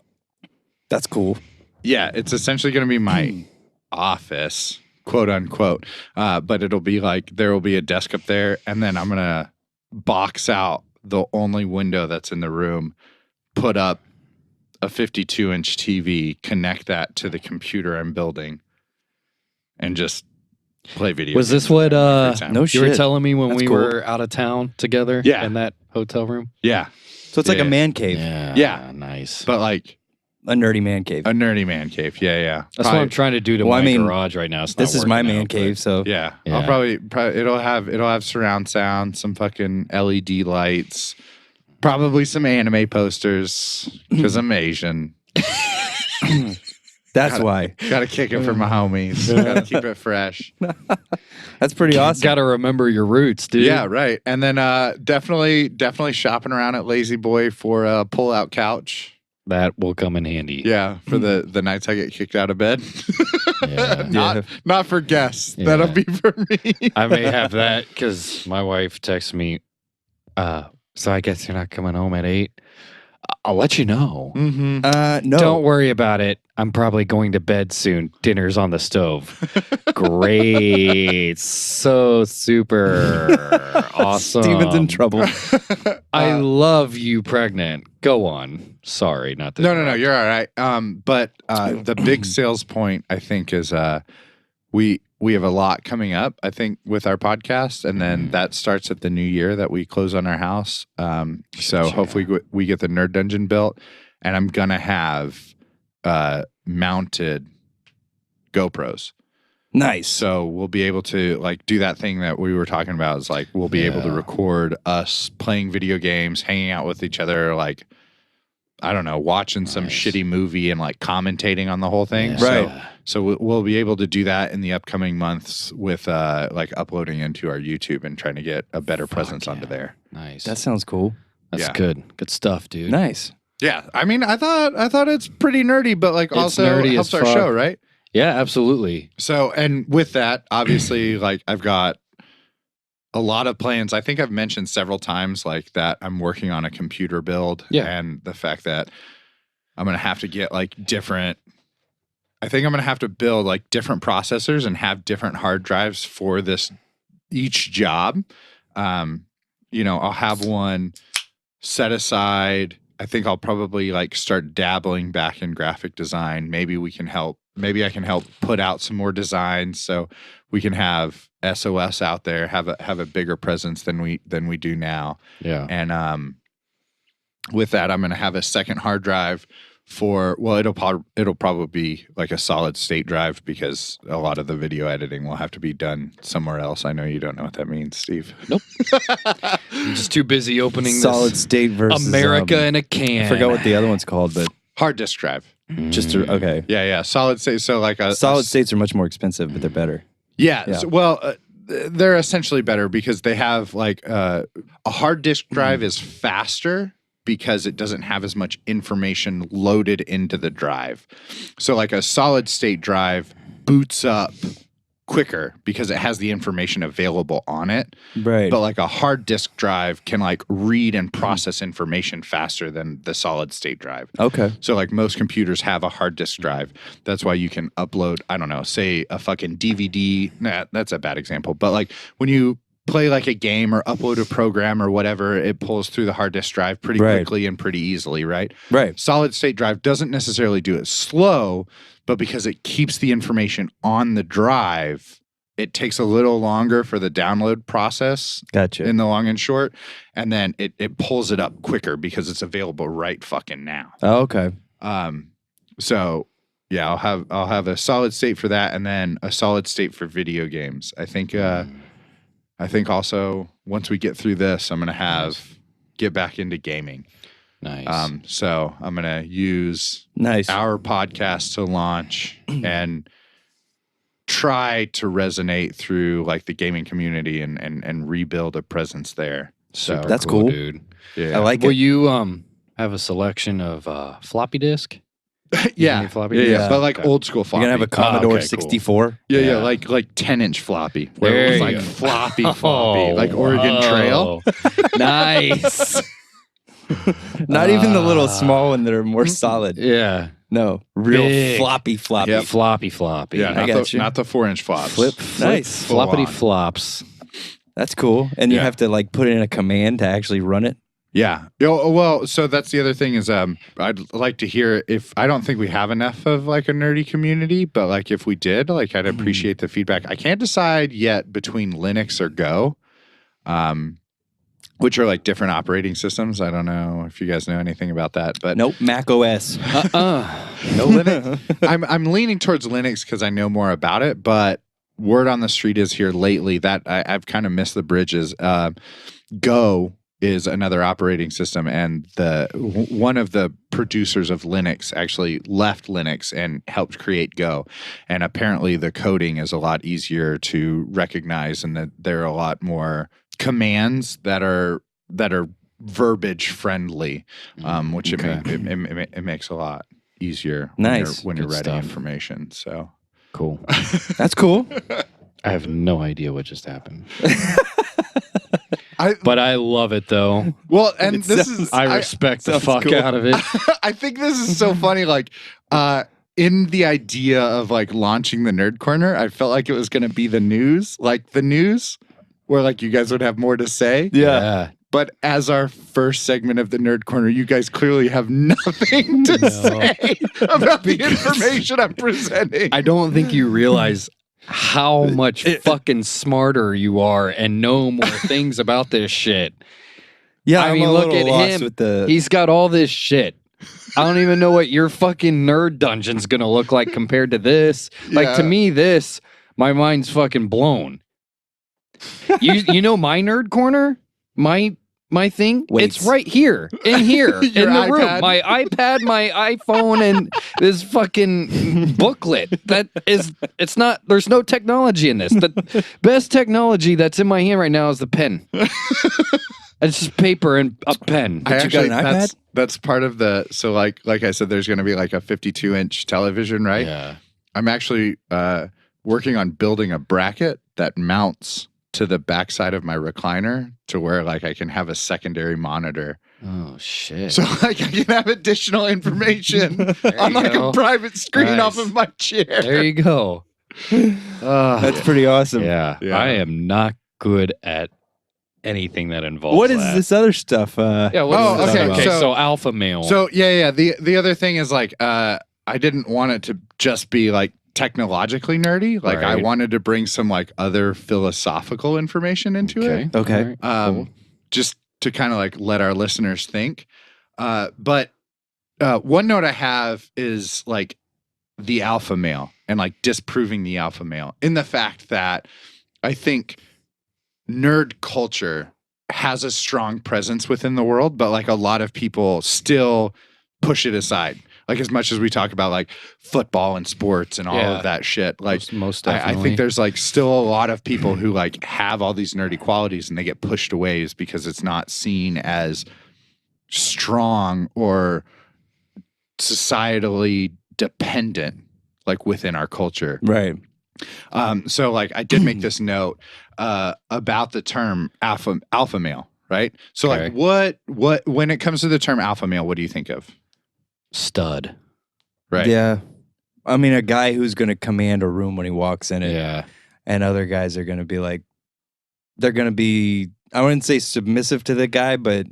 That's cool. yeah, it's essentially going to be my office, quote unquote. But it'll be like, there will be a desk up there and then I'm going to box out the only window that's in the room, put up a 52-inch TV, connect that to the computer I'm building, and just play video Was games this what every time. No you were shit. telling me when That's we cool. were out of town together Yeah. in that hotel room? Yeah, So it's like Yeah. a man cave. Yeah. Nice. but like A nerdy man cave. a nerdy man cave. Yeah. That's what I'm trying to do to Well, I my mean, garage right now. It's This not is my working man out, cave, but- so Yeah. Yeah. I'll probably it'll have surround sound, some fucking LED lights, probably some anime posters because I'm Asian. that's why. Got to kick it for my homies. Got to keep it fresh. That's pretty awesome. Got to remember your roots, dude. Yeah, right. And then definitely shopping around at Lazy Boy for a pull-out couch. That will come in handy. Yeah, for the nights I get kicked out of bed. Yeah. Not for guests. Yeah. That'll be for me. I may have that because my wife texts me, so I guess you're not coming home at 8. I'll let you know. Mm-hmm. No. Don't worry about it. I'm probably going to bed soon. Dinner's on the stove. Great. So super awesome. Steven's in trouble. I love you pregnant. Go on. Sorry, not to No. interrupt. You're all right. But the big sales point I think is we have a lot coming up, I think, with our podcast, and then that starts at the new year that we close on our house. So hopefully we get the Nerd Dungeon built, and I'm gonna have mounted GoPros. Nice. So we'll be able to like do that thing that we were talking about. Is like we'll be able to record us playing video games, hanging out with each other, like I don't know, watching some shitty movie and like commentating on the whole thing. Yeah. Right. So we'll be able to do that in the upcoming months with like uploading into our YouTube and trying to get a better presence onto there. Nice. That sounds cool. That's Yeah. good. Good stuff, dude. Nice. Yeah, I mean, I thought it's pretty nerdy, but like It's also nerdy helps as our fuck. show, right? Yeah, absolutely. So, and with that, obviously, like I've got a lot of plans. I think I've mentioned several times like that I'm working on a computer build, and the fact that I'm going to have to get like different. I think I'm going to have to build like different processors and have different hard drives for this each job. I'll have one set aside. I think I'll probably like start dabbling back in graphic design. Maybe I can help put out some more designs so we can have SOS out there, have a bigger presence than we do now. Yeah. And with that, I'm going to have a second hard drive it'll probably be like a solid state drive because a lot of the video editing will have to be done somewhere else. I know you don't know what that means, Steve. Nope. I'm just too busy opening Solid this state versus America in a can. I forgot what the other one's called, but Hard disk drive. just okay. Yeah. Solid state. So like Solid states are much more expensive, but they're better. Yeah. Yeah. They're essentially better because they have like a hard disk drive is faster because it doesn't have as much information loaded into the drive. So like a solid state drive boots up quicker because it has the information available on it. Right. But like a hard disk drive can like read and process information faster than the solid state drive. Okay. So like most computers have a hard disk drive. That's why you can upload, I don't know, say a fucking DVD. Nah, that's a bad example. But like when you play like a game or upload a program or whatever, it pulls through the hard disk drive pretty quickly and pretty easily, right? Right. Solid state drive doesn't necessarily do it slow, but because it keeps the information on the drive, it takes a little longer for the download process. Gotcha. In the long and short, and then it pulls it up quicker because it's available right fucking now. Oh, okay. So yeah, I'll have a solid state for that, and then a solid state for video games. I think also once we get through this, I'm gonna get back into gaming. Nice. So I'm gonna use our podcast to launch and try to resonate through like the gaming community and rebuild a presence there. So That's cool. dude. Yeah. I like Will it. you have a selection of floppy disk? Yeah. Any floppy Yeah, disk? yeah. But like Okay. old school floppy. You're gonna have a Commodore okay, cool. 64. Yeah, Yeah. like 10-inch floppy. Where it There was you like go. floppy, Oh, like Oregon Trail. Nice. Not even the little small one that are more solid. Yeah. No, real Big. floppy. Yep. Floppy. Yeah, I got not you. not the 4-inch flops. Nice. Full Floppity on. flops. That's cool. And you Yeah. have to like put in a command to actually run it. Yeah. Well, so that's the other thing is I'd like to hear if I don't think we have enough of like a nerdy community, but like if we did, like I'd appreciate the feedback. I can't decide yet between Linux or Go, which are like different operating systems. I don't know if you guys know anything about that, but Nope, Mac OS. no limit. I'm leaning towards Linux because I know more about it, but word on the street is here lately that I've kind of missed the bridges. Go is another operating system, and one of the producers of Linux actually left Linux and helped create Go. And apparently the coding is a lot easier to recognize, and that there are a lot more commands that are verbiage friendly, which it makes a lot easier Nice. when you're Good writing stuff. information. So Cool. That's cool. I have no idea what just happened. I But I love it though. well, and this is I respect the sounds fuck cool. out of it. I think this is so funny. Like, in the idea of like launching the Nerd Corner, I felt like it was going to be the news, where like you guys would have more to say. Yeah. But as our first segment of the Nerd Corner, you guys clearly have nothing to say about the information I'm presenting. I don't think you realize how much fucking smarter you are and know more things about this shit. Yeah, I I'm mean, a look little at lost him. with the. He's got all this shit. I don't even know what your fucking nerd dungeon's gonna look like compared to this. Like to Yeah. me, my mind's fucking blown. You know my nerd corner? My thing? Weights. It's right here. In here. in the Your room. iPad? My iPad, my iPhone, and this fucking booklet. It's not there's no technology in this. The best technology that's in my hand right now is the pen. It's just paper and a pen. I you got an iPad? That's part of the. So like I said, there's going to be like a 52-inch television, right? Yeah. I'm actually working on building a bracket that mounts to the backside of my recliner to where like I can have a secondary monitor. Oh shit. So like I can have additional information on like go. a private screen Nice. off of my chair. There you go. That's pretty awesome. Yeah. Yeah. I am not good at anything that involves What is that. this other stuff? Yeah, what Oh, is this okay, about? so- So alpha male. So yeah. The other thing is like I didn't want it to just be like technologically nerdy. Like I Right. wanted to bring some like other philosophical information into it. Okay. All right, cool. Just to kind of like let our listeners think. But one note I have is like the alpha male and like disproving the alpha male in the fact that I think nerd culture has a strong presence within the world, but like a lot of people still push it aside. Like as much as we talk about like football and sports and all Yeah. of that shit, like most I definitely. think there's like still a lot of people who like have all these nerdy qualities and they get pushed away is because it's not seen as strong or societally dependent like within our culture. Right. So like I did make this note about the term alpha male, right? So like Okay. what when it comes to the term alpha male, what do you think of? Stud. Right. Yeah. I mean, a guy who's going to command a room when he walks in it, Yeah. and other guys are going to be like, they're going to be, I wouldn't say submissive to the guy, but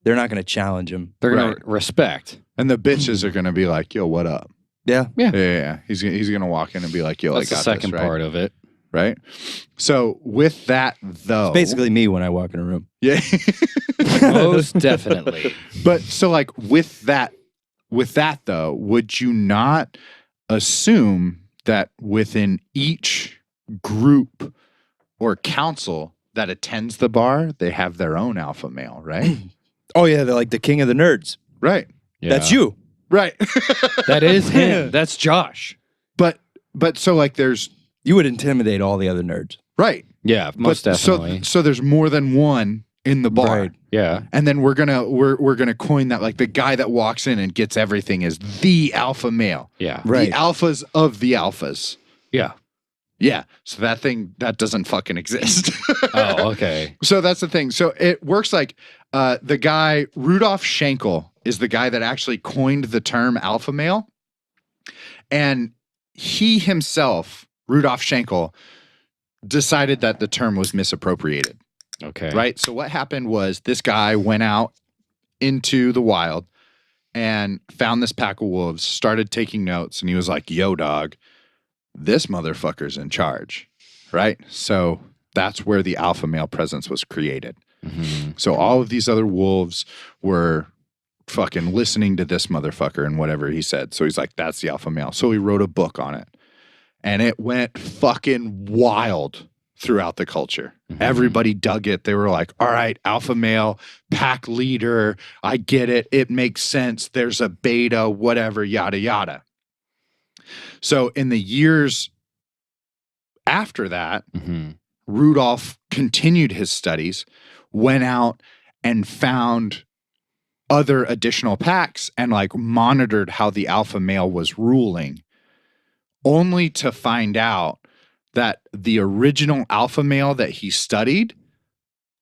they're not going to challenge him. They're Right. gonna respect. And the bitches are gonna be like, yo, what up? Yeah. Yeah. He's gonna walk in and be like, yo, That's I the got second this, right? part of it. Right? So with that though, It's basically me when I walk in a room. yeah. Most definitely. But so like with that though, would you not assume that within each group or council that attends the bar, they have their own alpha male, right? Oh, yeah. They're like the king of the nerds. Right. Yeah. That's you. Right. That is him. That's Josh. but so like there's You would intimidate all the other nerds. right. Yeah, most But definitely. So there's more than one in the bar. Right. Yeah. And then we're gonna coin that like the guy that walks in and gets everything is the alpha male. Yeah. Right. The alphas of the alphas. Yeah. Yeah. So that doesn't fucking exist. Oh, okay. So that's the thing. So it works like the guy Rudolf Schenkel is the guy that actually coined the term alpha male. And he himself, Rudolf Schenkel, decided that the term was misappropriated. Okay. Right? So what happened was this guy went out into the wild and found this pack of wolves, started taking notes, and he was like, yo, dog, this motherfucker's in charge. Right? So that's where the alpha male presence was created. Mm-hmm. So all of these other wolves were fucking listening to this motherfucker and whatever he said. So he's like, that's the alpha male. So he wrote a book on it. And it went fucking wild throughout the culture. Mhm. Everybody dug it. They were like, all right, alpha male, pack leader. I get it. It makes sense. There's a beta, whatever, yada, yada. So in the years after that, Mm-hmm. Rudolph continued his studies, went out and found other additional packs and like monitored how the alpha male was ruling, only to find out that the original alpha male that he studied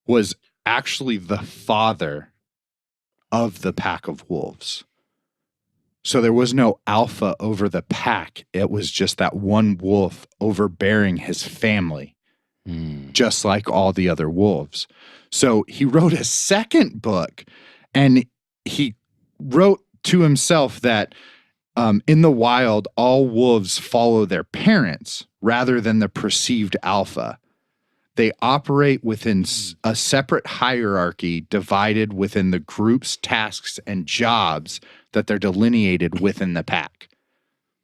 was actually the father of the pack of wolves. So there was no alpha over the pack. It was just that one wolf overbearing his family, just like all the other wolves. So he wrote a second book, and he wrote to himself that in the wild, all wolves follow their parents rather than the perceived alpha. They operate within a separate hierarchy divided within the group's tasks and jobs that they're delineated within the pack.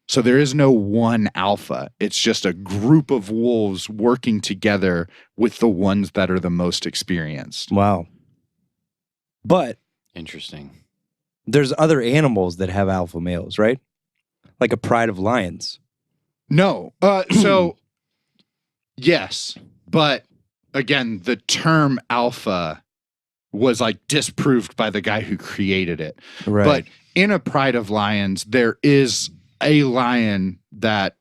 So there is no one alpha. It's just a group of wolves working together with the ones that are the most experienced. Wow. But Interesting. there's other animals that have alpha males, right? Like a pride of lions. No. So yes, but again, the term alpha was like disproved by the guy who created it. Right. But in a pride of lions, there is a lion that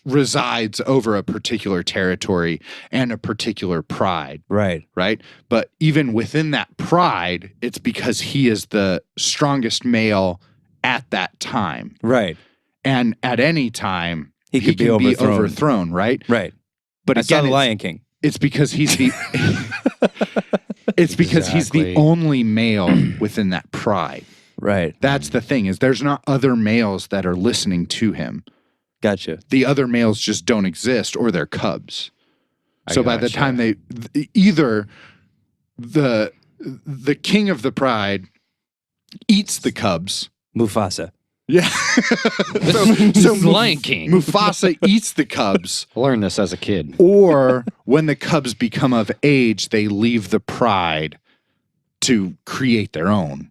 resides over a particular territory and a particular pride. Right. Right. But even within that pride, it's because he is the strongest male at that time. Right. And at any time, He could be can overthrown. right? Right. But I saw again, the Lion King. it's because he's the it's because he's the Exactly. only male within that pride. Right. That's the thing, is there's not other males that are listening to him. Gotcha. The other males just don't exist, or they're cubs. So by the gotcha. time either the king of the pride eats the cubs. Mufasa. Yeah. So Lion King. Mufasa eats the cubs, I learned this as a kid. or when the cubs become of age, they leave the pride to create their own.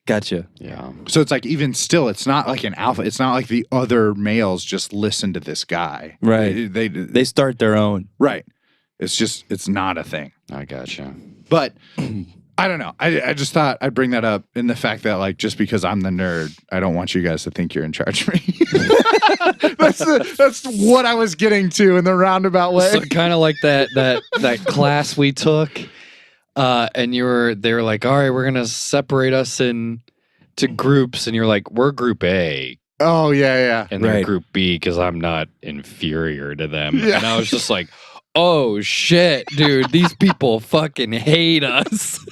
Gotcha. Yeah. So it's like, even still, it's not like an alpha. It's not like the other males just listen to this guy. Right. They start their own. right. It's not a thing. I gotcha. But I don't know. I just thought I'd bring that up in the fact that, like, just because I'm the nerd, I don't want you guys to think you're in charge of me. That's what I was getting to in the roundabout way. So kind of like that class we took, and they were like, all right, we're gonna separate us into groups, and you're like, we're group A, Oh yeah. and they're Right. group B because I'm not inferior to them. Yeah. And I was just like, oh shit, dude, these people fucking hate us.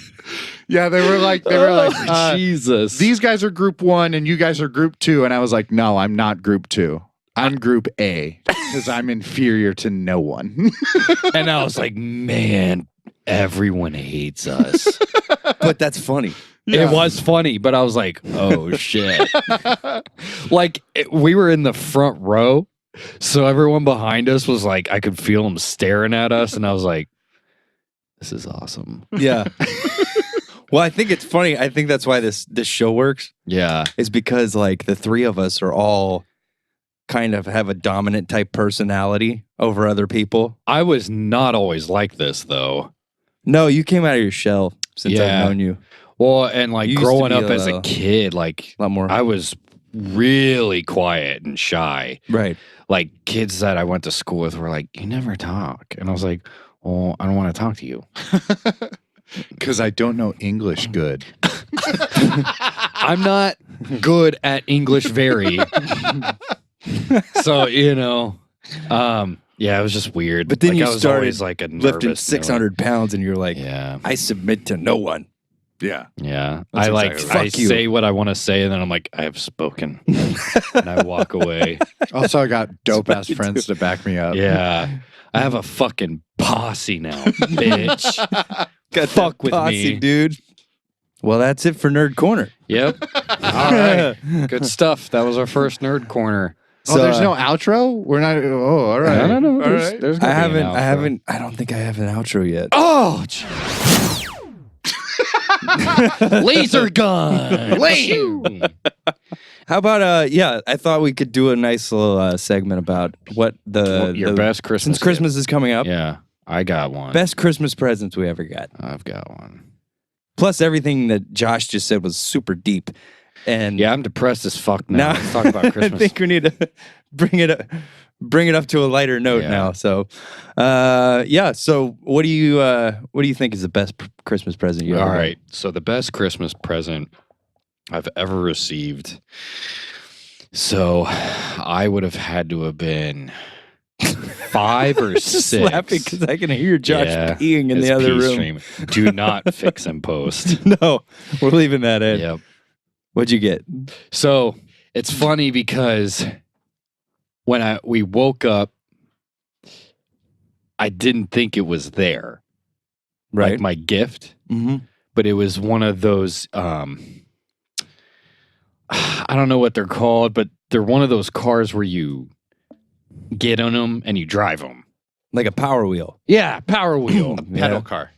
Yeah, they were like Jesus. these guys are group 1 and you guys are group 2, and I was like, no, I'm not group 2. I'm group A because I'm inferior to no one. And I was like, man, everyone hates us. But that's funny. Yeah. It was funny, but I was like, oh shit. We were in the front row, so everyone behind us was like, I could feel them staring at us, and I was like, this is awesome. Yeah. Well, I think it's funny. I think that's why this show works, Yeah. is because like the three of us are all kind of have a dominant type personality over other people. I was not always like this, though. No, you came out of your shell since Yeah. I've known you. Well, and like You used to growing be up as a a kid, like A lot more. I was really quiet and shy. Right. Like kids that I went to school with were like, you never talk. And I was like, well, I don't want to talk to you. Because I don't know English good. I'm not good at English very. So, yeah, it was just weird. But then like, you I was started always like a Lifting nervous 600 pounds and you're like, Yeah. I submit to no one. Yeah. Yeah. That's I like exactly right. I Fuck you. say what I want to say and then I'm like, I have spoken. And I walk away. Also, I got dope ass what I friends to back me up. Yeah. I have a fucking posse now, bitch. Got Fuck that with posse, me. dude. Well, that's it for Nerd Corner. Yep. All right. Good stuff. That was our first nerd corner. Oh, there's no outro? We're not. Oh, all right. No. All There's, right. there's I gonna be an haven't, outro. I don't think I have an outro yet. Oh, laser gun. How about I thought we could do a nice little segment about what Your best Christmas since Christmas is coming up. Yeah, I got one. Best Christmas presents we ever got. I've got one. Plus everything that Josh just said was super deep. And Yeah, I'm depressed as fuck now. now Let's talk about I Christmas. think we need to bring it up to a lighter note Yeah. now. So so what do you think is the best Christmas present you ever All got? right. So the best Christmas present I've ever received. So I would have had to have been 5 or 6. Just laughing because I can hear Josh Yeah, peeing in it's the other pee room. stream. Do not fix and post. No, we're leaving that in. Yep. What'd you get? So it's funny because when we woke up, I didn't think it was there, Right. like my gift, Mm-hmm. but it was one of those. I don't know what they're called, but they're one of those cars where you get on them and you drive them. Like a Power Wheel. Yeah, Power Wheel. Pedal car.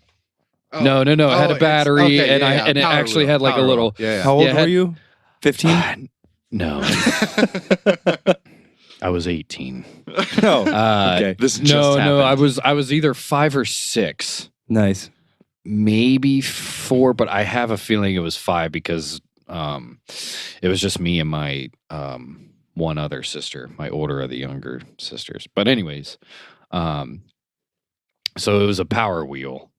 No. It had a battery, and it Power actually wheel, had like a power little. wheel. Yeah. How old Yeah, were you? 15? No, I was 18. No. Okay. This just No, happened. I was either 5 or 6. Nice. maybe 4, but I have a feeling it was 5 because it was just me and my one other sister, my older of the younger sisters. But anyways, so it was a Power Wheel,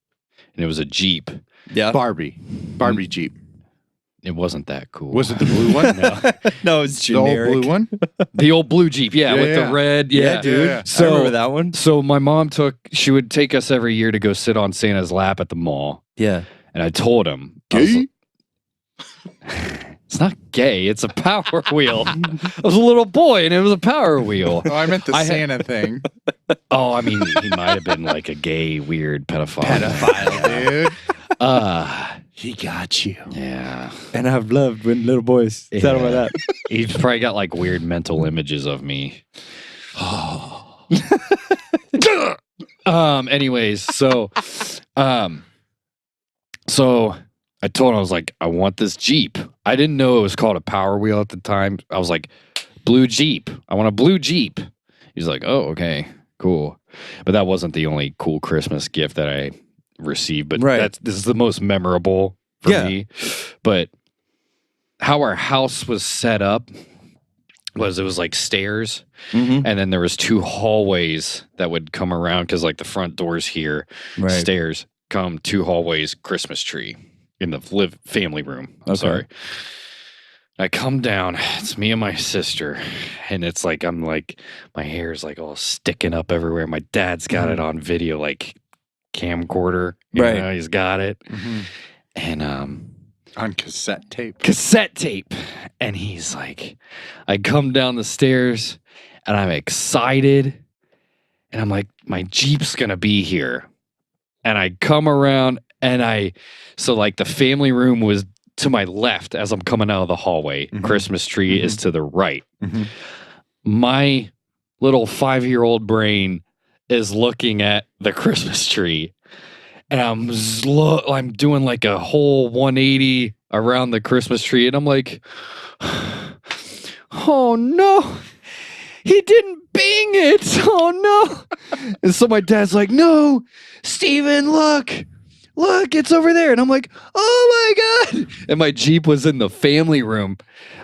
and it was a Jeep. Yeah. Barbie Jeep. It wasn't that cool. Was it the blue one? No. No, it's The old generic. blue one? The old blue Jeep, Yeah, with yeah. the red, Yeah, dude. yeah. I remember that one. So my mom she would take us every year to go sit on Santa's lap at the mall. Yeah. And I told him, Gay? it's not gay, it's a Power Wheel. I was a little boy and it was a Power Wheel. Oh, I meant the I had- Santa thing. Oh, I mean, he might have been like a gay, weird pedophile. Dude. He got you. Yeah. And I've loved when little boys Yeah. said about that. He's probably got like weird mental images of me. Anyways, so I told him, I was like, I want this Jeep. I didn't know it was called a Power Wheel at the time. I was like, blue Jeep. I want a blue Jeep. He's like, oh, okay, cool. But that wasn't the only cool Christmas gift that I received. But Right. this is the most memorable for me. But how our house was set up was it was like stairs, Mm-hmm. and then there was 2 hallways that would come around because like the front doors here, Right. stairs come 2 hallways, Christmas tree in the family room. I'm Okay. sorry. I come down, it's me and my sister, and it's like I'm like my hair's like all sticking up everywhere. My dad's got it on video, like camcorder. You Right. know, he's got it. Mhm. And On cassette tape. cassette tape. And he's like, I come down the stairs and I'm excited. And I'm like, my Jeep's gonna be here. And I come around and so like the family room was to my left as I'm coming out of the hallway. Mhm. Christmas tree Mhm. is to the right. Mhm. My little 5-year-old brain is looking at the Christmas tree. And I'm doing like a whole 180 around the Christmas tree. And I'm like, oh no, he didn't bing it. Oh no. And so my dad's like, no, Steven, look, it's over there. And I'm like, oh my God. And my Jeep was in the family room.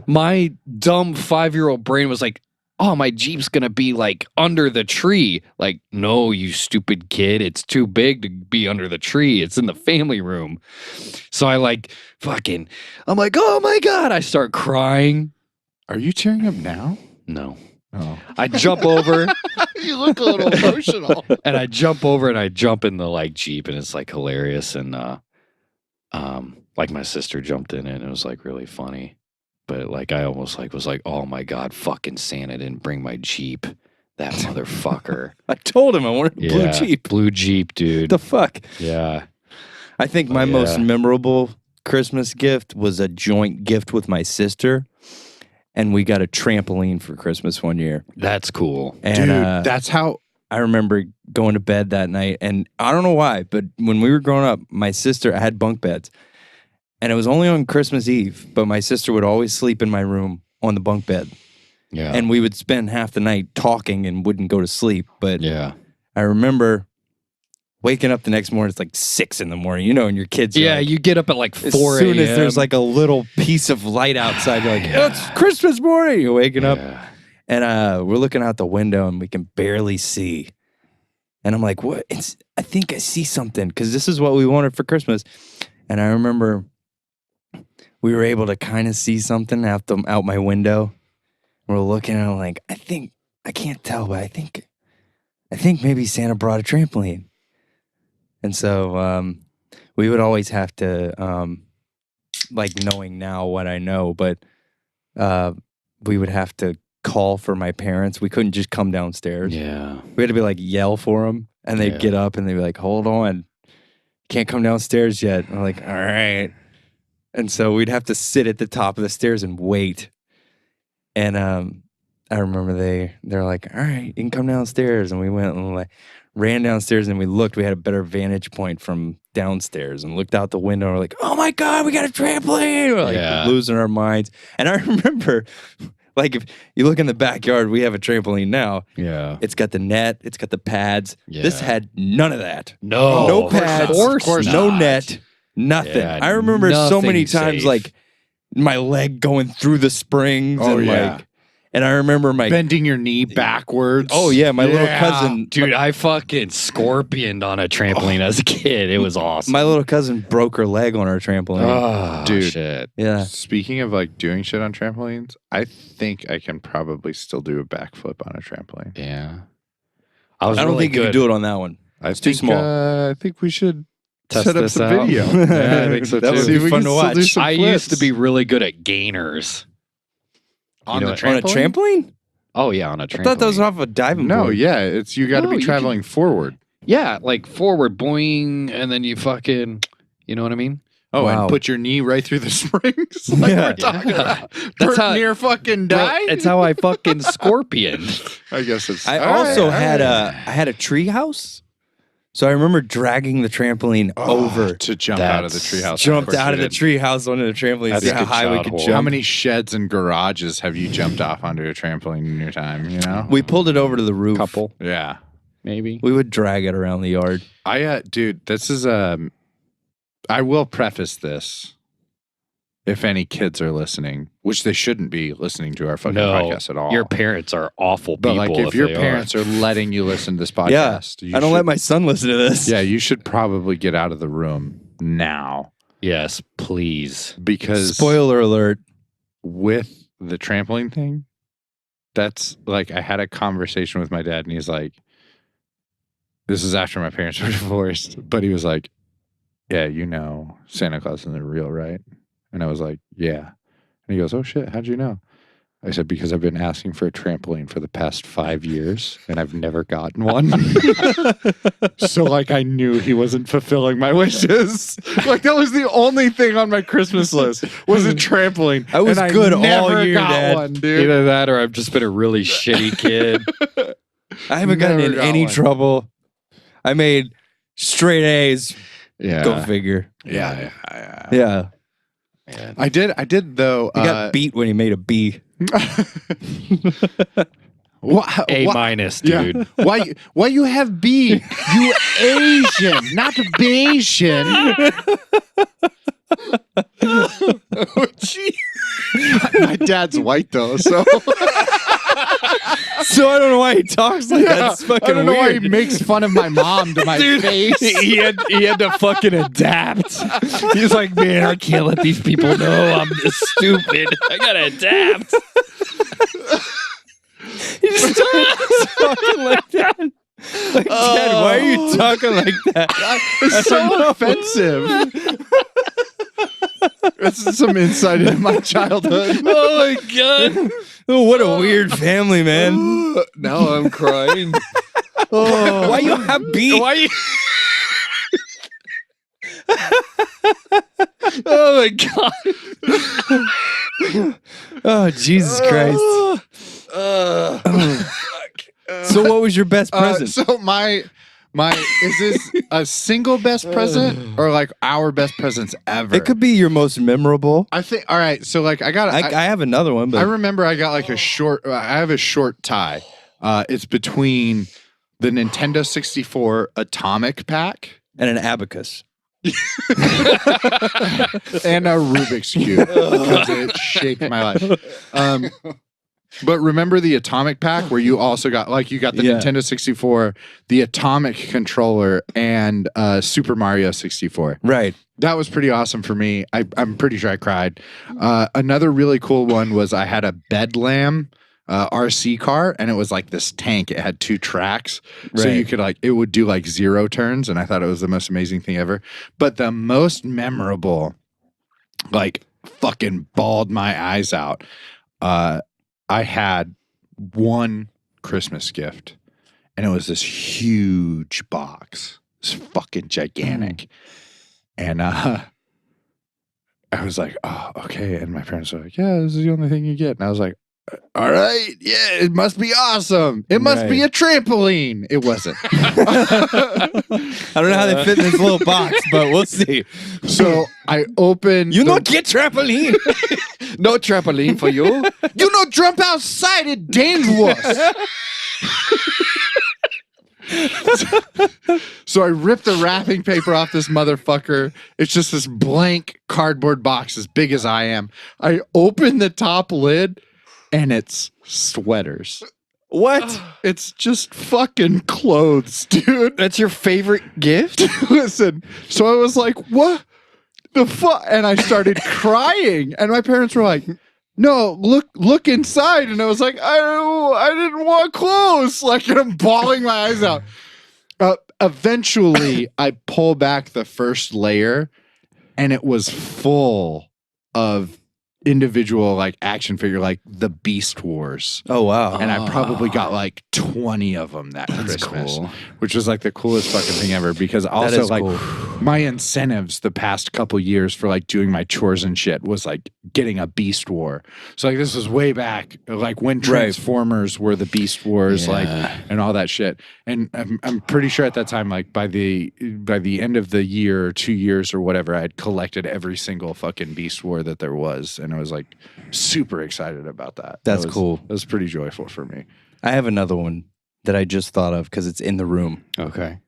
My dumb 5-year-old brain was like, oh, my Jeep's going to be like under the tree. Like, no, you stupid kid. It's too big to be under the tree. It's in the family room. So I like I'm like, oh my God. I start crying. Are you tearing up now? No. Oh. I jump over You look a little emotional. and I jump over and I jump in the like Jeep, and it's like hilarious. And like my sister jumped in it and it was like really funny. But like I almost like was like, oh my God, fucking Santa didn't bring my Jeep. That motherfucker. I told him I wanted a blue Jeep. Blue Jeep, dude. The fuck? Yeah. I think my Yeah. most memorable Christmas gift was a joint gift with my sister. And we got a trampoline for Christmas one year. That's cool. And Dude, that's how. I remember going to bed that night, and I don't know why, but when we were growing up, my sister, I had bunk beds, and it was only on Christmas Eve, but my sister would always sleep in my room on the bunk bed, Yeah. and we would spend half the night talking and wouldn't go to sleep. But yeah. I remember waking up the next morning, it's like 6 a.m, and your kids are Yeah, like, you get up at like 4 as a.m. soon as there's like a little piece of light outside, you're like, Yeah. it's Christmas morning. You're waking up. Yeah. And we're looking out the window and we can barely see. And I'm like, what? I think I see something because this is what we wanted for Christmas. And I remember we were able to kind of see something out my window. We're looking and I'm like, I can't tell, but I think maybe Santa brought a trampoline. And so we would always have to, like knowing now what I know, but we would have to call for my parents. We couldn't just come downstairs. Yeah. We had to be like yell for them, and they'd Yeah. get up and they'd be like, "Hold on, can't come downstairs yet." And I'm like, "All right." And so we'd have to sit at the top of the stairs and wait. And I remember they're like, "All right, you can come downstairs." And we went and like ran downstairs and we looked. We had a better vantage point from downstairs and looked out the window. And we're like, "Oh my God, we got a trampoline!" We're like Yeah. losing our minds. And I remember Like if you look in the backyard, we have a trampoline now. Yeah. It's got the net. It's got the pads. This Yeah. had none of that. No. No of course pads. not. Of course no not. net. Nothing. Yeah, I remember so many nothing times safe. like my leg going through the springs and yeah. like, and I remember my Bending your knee backwards. oh yeah, my little cousin, Dude, I fucking scorpioned on a trampoline as a kid. It was awesome. my little cousin broke her leg on our trampoline. oh, Dude. shit. Yeah. Speaking of like doing shit on trampolines, I think I can probably still do a backflip on a trampoline. Yeah. I don't really think you good. can do it on that one. It's too small. I think we should Test set up this some out. video. Yeah, I think so That too. would See be if we fun can to still do watch. some I used to flips. be really good at gainers. on You the know, trampoline. On a trampoline? Oh yeah, on a trampoline. I thought that was off a diving No, board. yeah, it's you got to No, be you can- traveling forward. Yeah, like forward, boing, and then you fucking, you know what I mean? Oh, Wow. and put your knee right through the springs. Like Yeah. we're talking about. That's Bert how- near fucking Bro, die. it's how I fucking scorpion. I guess it's. I all also right, had all right. I had a tree house. So I remember dragging the trampoline over. to jump out of the That's- treehouse. Jumped out of the tree house onto the trampoline. That's See a how good high we could childhood. jump. How many sheds and garages have you jumped off onto a trampoline in your time? You know. We pulled it over to the roof. Couple, Yeah. maybe. We would drag it around the yard. Dude, this is I will preface this. If any kids are listening, which they shouldn't be listening to our fucking No, podcast at all. your parents are awful but people. like if your they parents are letting you listen to this podcast, I don't let my son listen to this. Yeah, you should probably get out of the room now Yes, please. because Spoiler alert. with the trampoline thing, that's like I had a conversation with my dad and he's like, this is after my parents were divorced, but he was like, yeah, you know, Santa Claus isn't real, right? And I was like, yeah. And he goes, oh shit, how'd you know? I said, because I've been asking for a trampoline for the past 5 years and I've never gotten one. So like I knew he wasn't fulfilling my wishes. Like that was the only thing on my Christmas list was a trampoline. I was and good all never year, got Dad. one, dude. Either that or I've just been a really shitty kid. I haven't gotten Never in got any one. trouble. I made straight A's. Yeah. Go figure. Yeah. Yeah. I did though. He got beat when he made a B. A minus, dude. Why you have B? You Asian, not Bayesian. My dad's white though, so So I don't know why he talks like that. It's fucking I don't know why he weird. makes fun of my mom to my face. he had to fucking adapt. He's like, man, I can't let these people know I'm this stupid. I gotta adapt. He just talking like that. Like, Dad, why are you talking like that? It's so offensive. It's some insight into my childhood. Oh my god! Oh, what a weird family, man. Now I'm crying. Oh, why you have B? Why you? Oh my god! Oh, Jesus Christ! So, what was your best present? So my is this a single best present or like our best presents ever? It could be your most memorable. I think. All right. So like I got. I have another one, but I remember I got like a short. I have a short tie. It's between the Nintendo 64 Atomic Pack and an abacus. and a Rubik's Cube because it shaped my life. But remember the Atomic Pack where you also got like you got the Yeah. Nintendo 64, the Atomic controller, and Super Mario 64. Right. That was pretty awesome for me. I'm pretty sure I cried. Another really cool one was I had a Bedlam RC car, and it was like this tank. It had 2 tracks, so Right. you could like it would do like 0 turns, and I thought it was the most amazing thing ever. But the most memorable, like fucking bawled my eyes out. I had one Christmas gift, and it was this huge box. It's fucking gigantic. And I was like, oh, okay. And my parents were like, yeah, this is the only thing you get. And I was like, all right, yeah, it must be awesome. It must be a trampoline. It wasn't. I don't know how they fit in this little box, but we'll see. So I opened You not get trampoline. No trampoline for you. You know, jump outside, it's dangerous. So I ripped the wrapping paper off this motherfucker. It's just this blank cardboard box as big as I am. I open the top lid and it's sweaters. What? It's just fucking clothes, dude. That's your favorite gift? Listen, so I was like, what the fuck? And I started crying. And my parents were like, no, look inside. And I was like, I didn't want clothes. Like, and I'm bawling my eyes out. Eventually, I pull back the first layer, and it was full of individual like action figure, like the Beast Wars. Oh, wow. And I probably got like 20 of them that Christmas, which was like the coolest fucking thing ever. Because also like my incentives the past couple years for like doing my chores and shit was like getting a Beast War. So like this was way back, like when Transformers were the Beast Wars, like and all that shit. And I'm pretty sure at that time, like by the end of the year or 2 years or whatever, I had collected every single fucking Beast War that there was, and I was like super excited about that. That's cool. It was pretty joyful for me. I have another one that I just thought of because it's in the room. Okay.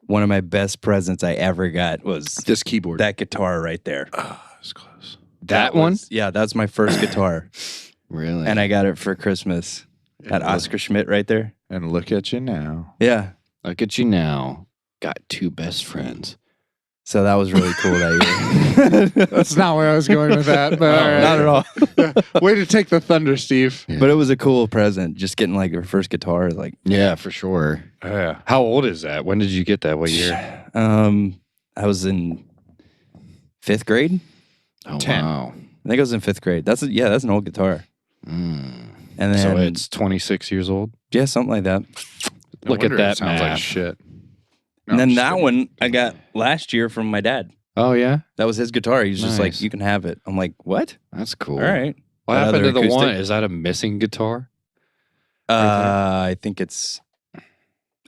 One of my best presents I ever got was This keyboard. that guitar right there. Oh, it's close. That one? Yeah, that's my first guitar. Really? And I got it for Christmas at Oscar Schmidt right there. And look at you now. Yeah. Look at you now. Got two best friends. So that was really cool that year. That's not where I was going with that. But all right. Not at all. Way to take the thunder, Steve. Yeah. But it was a cool present. Just getting like your first guitar. Like, Yeah, for sure. Yeah. How old is that? When did you get that? What year? I was in 5th grade. Oh, 10. wow. I think I was in 5th grade. That's an old guitar. Mm. And then So it's 26 years old? yeah, something like that. No Look at wonder that it sounds like math. shit. No, And then I'm that just one I got last year from my dad. Oh, yeah? That was his guitar. He was just like, Nice. "You can have it." I'm like, "What? That's cool. All right." What That happened other to the acoustic? one? Is that a missing guitar? I think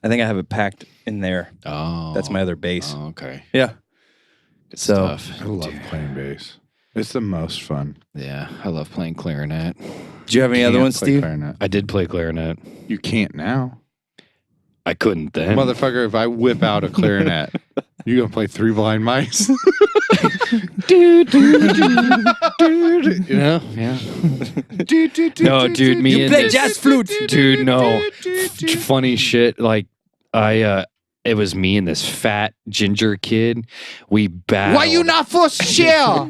I have it packed in there. Oh. That's my other bass. Oh, okay. Yeah. Good So- stuff. I love playing bass. It's the most fun. Yeah, I love playing clarinet. Do you have any other Can't ones, play Steve? clarinet. I did play clarinet. You can't now. I couldn't then. Motherfucker, if I whip out a clarinet, you gonna play Three Blind Mice? You know? Yeah. No, dude, me and play jazz flute. Dude, no. Funny shit. Like, it was me and this fat ginger kid. We battled. Why you not first chair?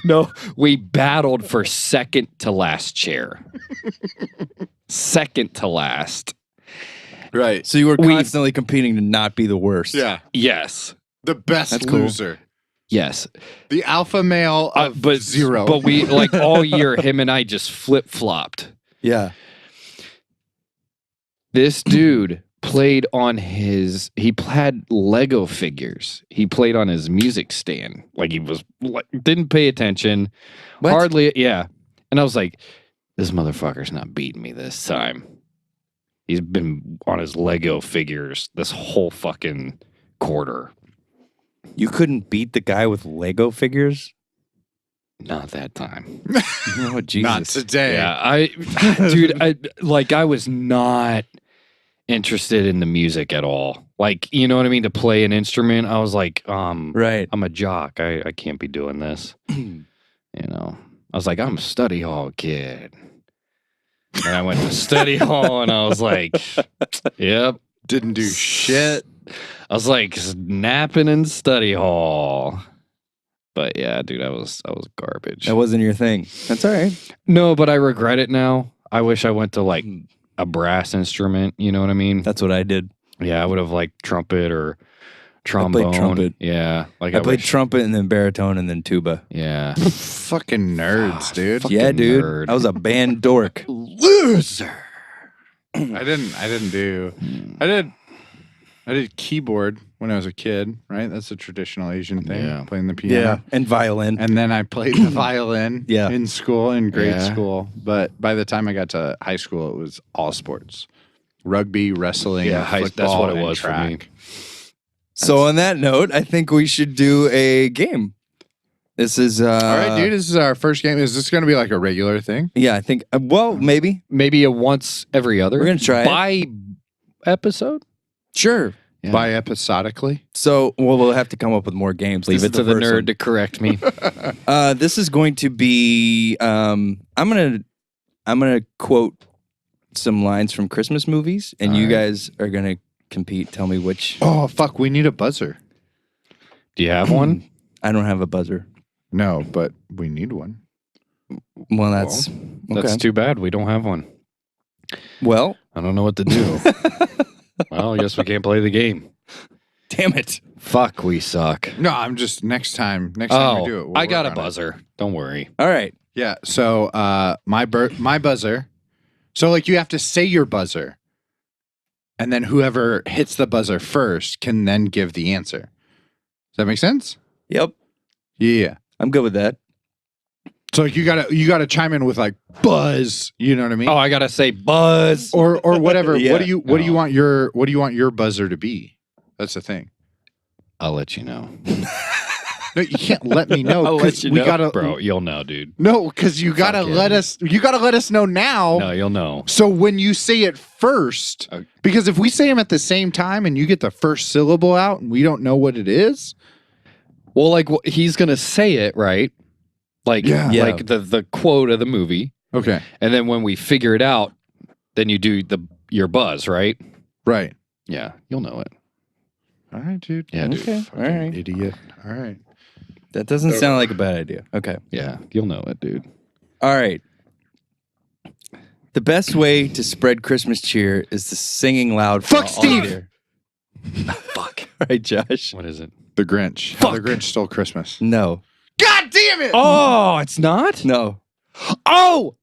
No, we battled for second to last chair. Second to last. Right. So you were constantly competing to not be the worst. Yeah. Yes. The best That's cool. loser. Yes. The alpha male of But zero. But we, like, all year, him and I just flip flopped. Yeah. This dude played on his, he had Lego figures. He played on his music stand. Like, he was, like, didn't pay attention. What? Hardly, yeah. And I was like, this motherfucker's not beating me this time. He's been on his Lego figures this whole fucking quarter. You couldn't beat the guy with Lego figures? Not that time. Oh, Jesus. Not today. Yeah, dude, I was not interested in the music at all. Like, you know what I mean? To play an instrument, I was like, Right. I'm a jock. I can't be doing this. You know, I was like, I'm a study hall kid. And I went to study hall and I was like, yep. Didn't do shit. I was like napping in study hall. But yeah, dude, I was garbage. That wasn't your thing. That's all right. No, but I regret it now. I wish I went to like a brass instrument. You know what I mean? That's what I did. Yeah, I would have liked trumpet or trombone. trumpet. Yeah, like I played wish- trumpet and then baritone and then tuba. Yeah, Fucking nerds, dude. Fucking Yeah, dude. nerd. I was a band dork. Loser. I did keyboard when I was a kid, right? That's a traditional Asian thing. Yeah. Playing the piano. Yeah. And violin. And then I played the violin Yeah. in school, in grade Yeah. school. But by the time I got to high school, it was all sports. Rugby, wrestling, Yeah, football, that's what it and was for track. me. So on that note, I think we should do a game. This is All right, dude. This is our first game. Is this going to be like a regular thing? Yeah, I think. Well, maybe. Maybe a once every other. We're gonna try it. by episode. Sure. Yeah. By episodically? So, we'll have to come up with more games. Leave This it is to the first nerd one. to correct me. This is going to be. I'm gonna quote some lines from Christmas movies, and All you right. guys are gonna compete. Tell me which. Oh, fuck. We need a buzzer. Do you have one? I don't have a buzzer. No, but we need one. Well, that's That's okay. too bad. We don't have one. Well, I don't know what to do. Well, I guess we can't play the game. damn it. Fuck, we suck. No, I'm just next time we do it. Oh, we'll I got a work on it. buzzer. Don't worry. All right. Yeah. So my buzzer. So like you have to say your buzzer, and then whoever hits the buzzer first can then give the answer. Does that make sense? Yep. Yeah. I'm good with that. So like you gotta chime in with like buzz. You know what I mean? Oh, I gotta say buzz. Or whatever. Yeah. What do you No. want your buzzer to be? That's the thing. I'll let you know, No, you can't let me know. I'll 'cause let you we know. gotta bro. You'll know, dude. No, because you gotta Fuck yeah. let us. You gotta let us know now. No, you'll know. So when you say it first, Okay. because if we say them at the same time and you get the first syllable out and we don't know what it is, Well, like he's gonna say it right, like Yeah. like the quote of the movie, okay, and then when we figure it out, then you do your buzz, right? right. Yeah, you'll know it. All right, dude. Yeah, dude. Okay. All right. Idiot. All right. That doesn't sound like a bad idea. Okay. Yeah, you'll know it, dude. All right. The best way to spread Christmas cheer is to singing loud. for Fuck all Steve! to hear. Fuck. All right, Josh. What is it? The Grinch. How the Grinch stole Christmas. No. God damn it! Oh, it's not. No. Oh,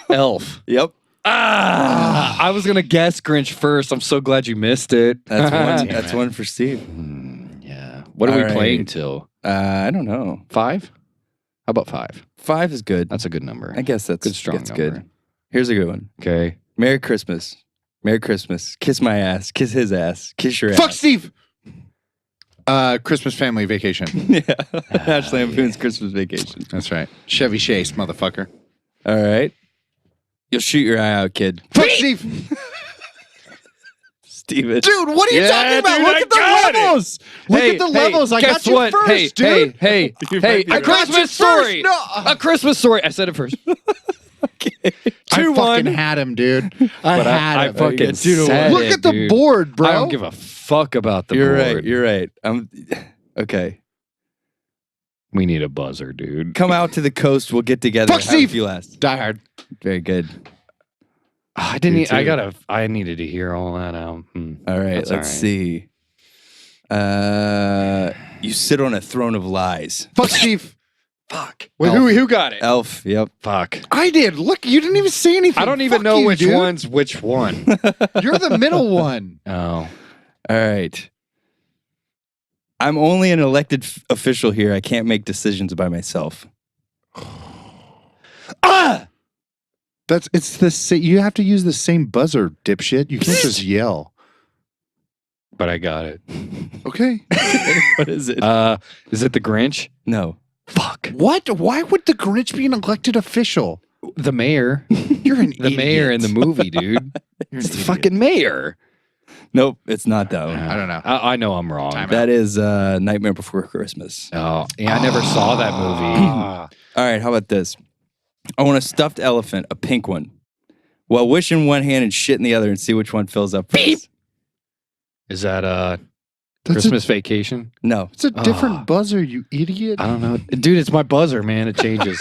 Elf. Yep. I was gonna guess Grinch first. I'm so glad you missed it. That's one. Damn That's it. one for Steve. Yeah. What are we All playing right. till? I don't know. 5? How about 5? 5 is good. That's a good number. I guess that's Good, strong that's number. good. Here's a good one. Okay. Merry Christmas. Merry Christmas. Kiss my ass. Kiss his ass. Kiss your Fuck ass. Steve! Christmas family vacation. Yeah. National Lampoon's Christmas Vacation. That's right. Chevy Chase, motherfucker. All right. You'll shoot your eye out, kid. Fuck Steve! Steven. Dude, what are you Yeah, talking about? dude, Look I at the got it. levels! Look at the levels. I got guess you what? first, hey, dude. Hey, You hey, might be a right. Christmas story. No. A Christmas story. I said it first. Okay. I 2-1. fucking had him, dude. I had I him. fucking get 2 to said 1. Look it, at the dude. board, bro. I don't give a fuck about the You're board. right. You're right. Okay. We need a buzzer, dude. Come out to the coast. We'll get together. Fuck Have a Steve! few last. Die Hard. Very good. I didn't. Me too. I needed to hear all that out. All right. That's Let's all right. see. You sit on a throne of lies. Fuck Steve. Fuck. Elf. Who got it? Elf. Yep. Fuck. I did. Look, you didn't even say anything. I don't even Fuck know you, which dude. one's which one. You're the middle one. Oh. All right. I'm only an elected official here. I can't make decisions by myself. It's the same. You have to use the same buzzer, dipshit. You can't just yell. But I got it. Okay. What is it? Is it the Grinch? No. Fuck. What? Why would the Grinch be an elected official? The mayor. You're an The mayor in the movie, dude. You're an It's the idiot. fucking mayor. Nope. It's not that one. I don't know. I know I'm wrong. Time That is Nightmare Before Christmas. Oh, yeah, I never saw that movie. All right. How about this? I want a stuffed elephant, a pink one. Well, wish in one hand and shit in the other and see which one fills up first. Is that That's Christmas Vacation? No. It's a different buzzer, you idiot. I don't know. Dude, it's my buzzer, man. It changes.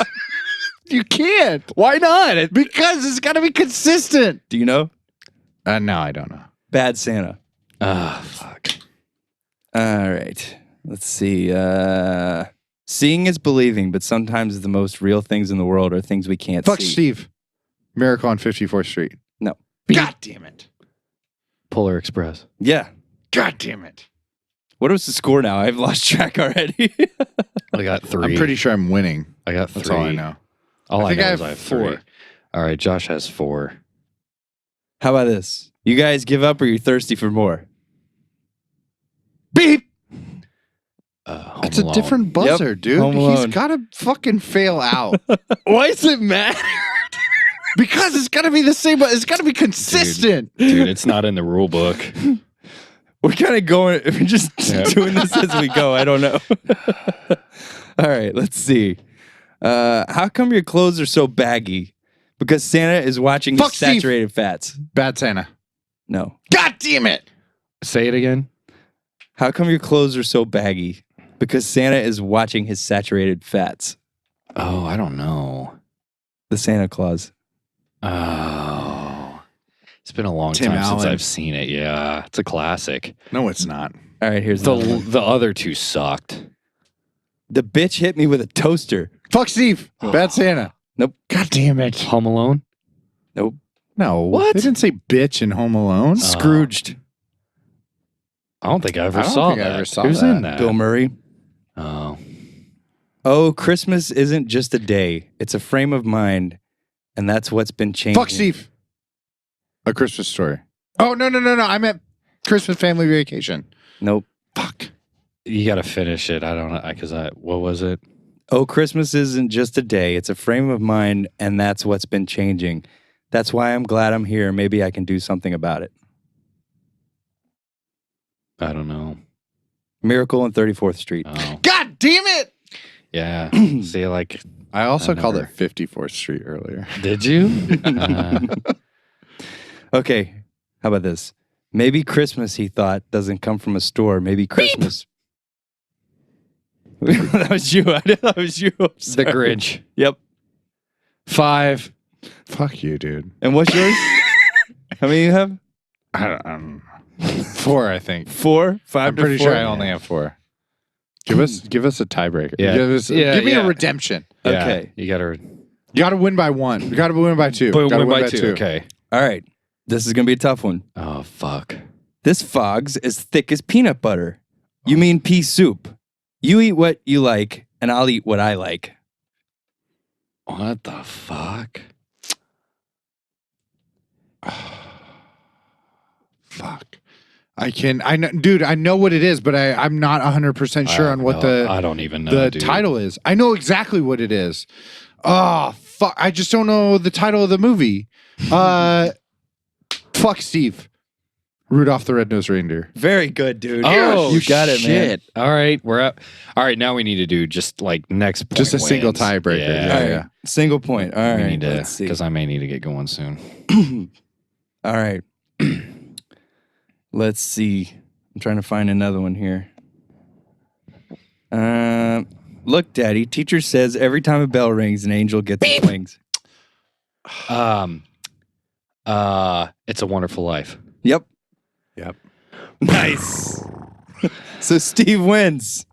You can't. Why not? Because it's got to be consistent. Do you know? No, I don't know. Bad Santa. Fuck. All right. Let's see. Seeing is believing, but sometimes the most real things in the world are things we can't Fuck see. Steve. Miracle on 54th Street. No. God damn it. Polar Express. Yeah. God damn it. What was the score now? I've lost track already. I got 3. I'm pretty sure I'm winning. I got 3. That's all I know. All I think know I is have 3. 4. All right, Josh has 4. How about this? You guys give up or you're thirsty for more? Beep. Home It's a Alone. different buzzer, dude. Home He's Alone. got to fucking fail out. Why does it matter? Because it's got to be the same, but it's got to be consistent. Dude, it's not in the rule book. We're kind of going, we're just doing this as we go. I don't know. All right, let's see. How come your clothes are so baggy? Because Santa is watching his Fuck Steve. saturated fats. Bad Santa. No. God damn it. Say it again. How come your clothes are so baggy? Because Santa is watching his saturated fats. Oh, I don't know. The Santa Claus. Oh. It's been a long Tim time since Allen. I've seen it. Yeah, it's a classic. No, it's not. All right, here's another one. The other two sucked. The bitch hit me with a toaster. Fuck Steve. Bad Santa. Nope. God damn it. Home Alone? Nope. No. What? They didn't say bitch in Home Alone. Scrooged. I don't think I ever I don't saw think I that. ever saw Who's that. in that? Bill Murray. Oh. Oh, Christmas isn't just a day. It's a frame of mind. And that's what's been changing. Fuck Steve. A Christmas Story. Oh, no. I meant Christmas Family Vacation. Nope. Fuck. You got to finish it. I don't know. Because what was it? Oh, Christmas isn't just a day. It's a frame of mind, and that's what's been changing. That's why I'm glad I'm here. Maybe I can do something about it. I don't know. Miracle on 34th Street. Oh. God damn it. Yeah. See, like, I also I called never- it 54th Street earlier. did you? Okay, how about this? Maybe Christmas, he thought, doesn't come from a store. Maybe Christmas. That was you. I did. That was you. I'm The sorry. Grinch. Yep. 5. Fuck you, dude. And what's yours? How many you have? I don't, 4, I think. 4? 5 I'm to pretty 4? sure I only have 4. Give us a tiebreaker. Yeah. Give me Yeah. a redemption. Yeah, Okay. You got to You got to win by 1. You got to win by 2. boom, Gotta win by 2. Okay. All right. This is going to be a tough one. Oh, fuck. This fog's as thick as peanut butter. You mean pea soup. You eat what you like, and I'll eat what I like. What the fuck? Fuck. I know, dude, I know what it is, but I'm not 100% sure on what I don't even know. the dude. title is. I know exactly what it is. Oh, fuck. I just don't know the title of the movie. Fuck Steve. Rudolph the Red-Nosed Reindeer. Very good, dude. Oh, you got it, man. shit. All right, we're up. All right, now we need to do just like next point. Just a single wins. tiebreaker. Yeah. Yeah, All right. yeah. Single point. All We right. need to, Let's see. because I may need to get going soon. All right. Let's see. I'm trying to find another one here. Look, Daddy, teacher says every time a bell rings, an angel gets its wings. It's a Wonderful Life. Yep. Yep. Nice. So Steve wins.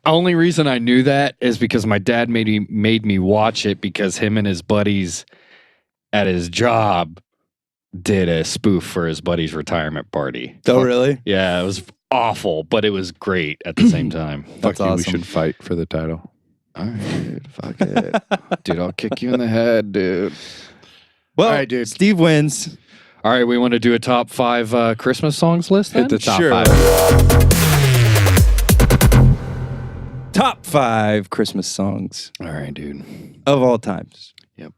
Only reason I knew that is because my dad made me watch it because him and his buddies at his job did a spoof for his buddy's retirement party. Oh, really? Yeah, it was awful, but it was great at the same time. Fuck you, awesome. we should fight for the title. All right, dude, fuck it. Dude, I'll kick you in the head, dude. Well, All right, dude. Steve wins. All right, we want to do a top 5 Christmas songs list then? Hit the top Sure. 5. Top 5 Christmas songs All right, dude. of all times. Yep.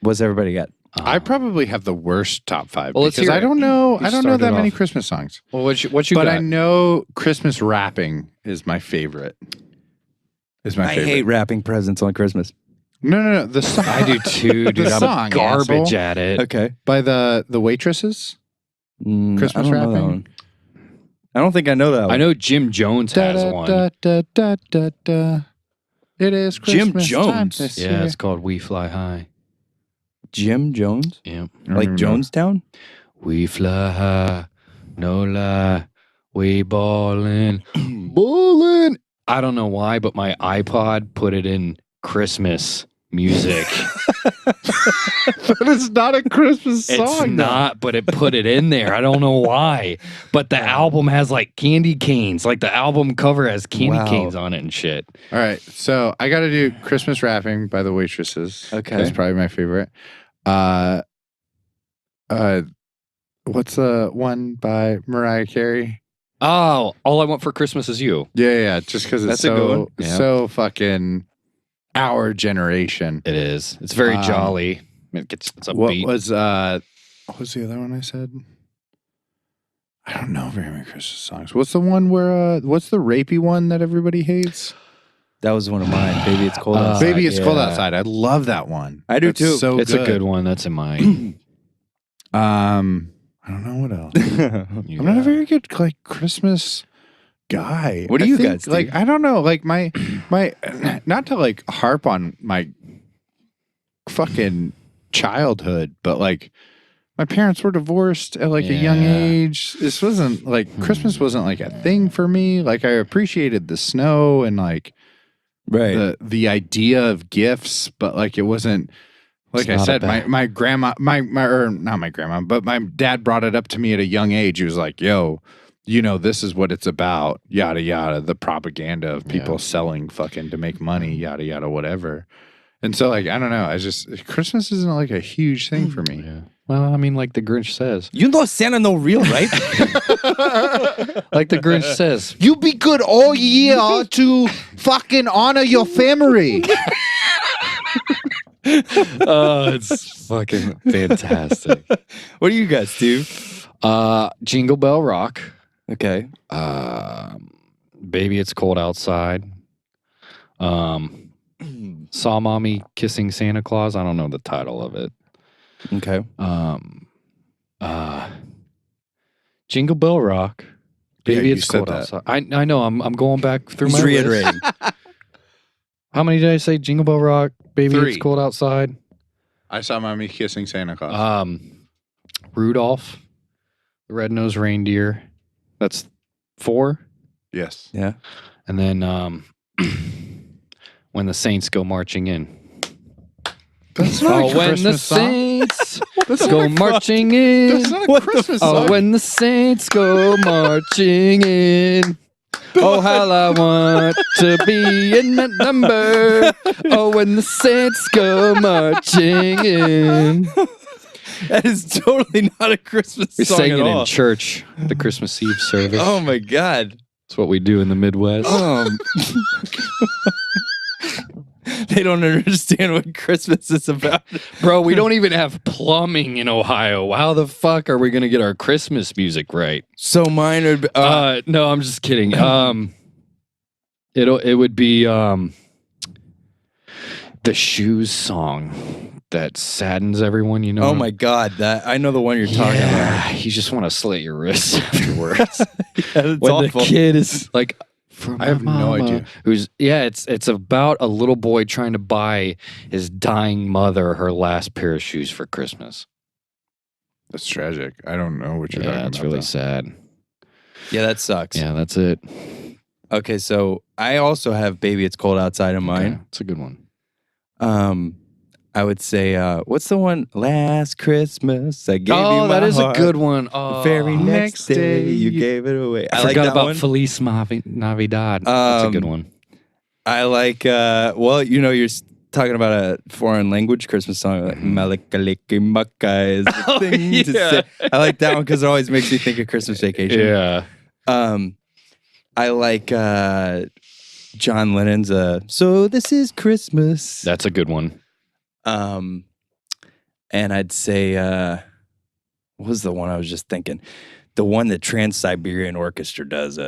What's everybody got? I probably have the worst top 5 Well, let's because hear I it. don't know. You I don't know that started many off. Christmas songs. Well, what you But got? I know Christmas rapping is my favorite. Is my I favorite. hate wrapping presents on Christmas. No. The song. I do too, dude. The I'm song, garbage asshole. at it. Okay. By the waitresses. Christmas I don't know that wrapping? one. I don't think I know that one. I know Jim Jones has one. Da. It is Jim Christmas time Jones? this Yeah, year. it's called We Fly High. Jim Jones? Yep. I don't Like even know. Jonestown? We fly high, no lie. We ballin', ballin'. I don't know why, but my iPod put it in Christmas music. But it's not a Christmas song. It's though. not, but it put it in there. I don't know why. But the album has like candy canes. Like the album cover has candy Wow. canes on it and shit. All right, so I got to do Christmas Rapping by the Waitresses. Okay. That's probably my favorite. What's the one by Mariah Carey? Oh, All I Want for Christmas Is You. Yeah, just because it's That's a good one. Yeah. so fucking our generation. It is. It's very jolly. It's What upbeat. was the other one I said? I don't know very many Christmas songs. What's the one where what's the rapey one that everybody hates? That was one of mine. Baby, it's cold outside. Baby, it's cold yeah. outside. I love that one. I do That's too. So It's a good one. That's in mine. I don't know what else. I'm not a very good like Christmas guy. What do I you think, guys like? think? I don't know. Like my not to like harp on my fucking childhood, but like my parents were divorced at like a young Yeah. age. This wasn't like Christmas wasn't like a thing for me. Like I appreciated the snow and like Right. the idea of gifts, but like it wasn't like It's I not a said, bad- my grandma, or not my grandma, but my dad brought it up to me at a young age. He was like, "Yo, you know, this is what it's about, yada yada." The propaganda of people selling fucking to make money, yada yada, whatever. And so, like, I don't know. Christmas isn't like a huge thing for me. Yeah. Well, I mean, like the Grinch says. You know Santa no real, right? Like the Grinch says. You be good all year to fucking honor your family. Oh, it's fucking fantastic. What do you guys do? Jingle Bell Rock. Okay. Baby, It's Cold Outside. Saw Mommy Kissing Santa Claus. I don't know the title of it. Okay. Jingle Bell Rock. Baby, you It's said Cold that. Outside. I know. I'm going back through He's my list. reiterating. How many did I say? Jingle Bell Rock. Baby, 3. It's Cold Outside. I saw mommy kissing Santa Claus. Rudolph, the Red-Nosed Reindeer. That's 4. Yes. Yeah. And then When the Saints Go Marching In. That's not a when the Christmas song. Saints That's go not a- marching in. That's not a Christmas song. Oh, when the Saints go marching in. Oh, how I want to be in that number. Oh, when the Saints go marching in. That is totally not a Christmas We song sang at it all. in church, the Christmas Eve service. Oh my God. That's what we do in the Midwest. They don't understand what Christmas is about. Bro, we don't even have plumbing in Ohio. How the fuck are we going to get our Christmas music right? So mine would No, I'm just kidding. It would be the Shoes song that saddens everyone, you know. oh my God, that I know the one you're talking about. You just want to slit your wrists afterwards. That's when awful. the kid is like, for I have my no mama, idea. Who's it's about a little boy trying to buy his dying mother her last pair of shoes for Christmas. That's tragic. I don't know what you're talking Yeah, about. it's really though. sad. Yeah, that sucks. Yeah, that's it. Okay, so I also have "Baby It's Cold Outside" in mine. Okay, it's a good one. I would say, what's the one? Last Christmas, I gave you Oh, my that is heart. a good one. The very next day, you gave it away. I like forgot that about one. Feliz Navidad. That's a good one. I like, well, you know, you're talking about a foreign language Christmas song, like Malakaliki Maka is the thing to say. I like that one because it always makes me think of Christmas Vacation. Yeah. I like John Lennon's So This Is Christmas. That's a good one. And I'd say, what was the one I was just thinking? The one that Trans-Siberian Orchestra does.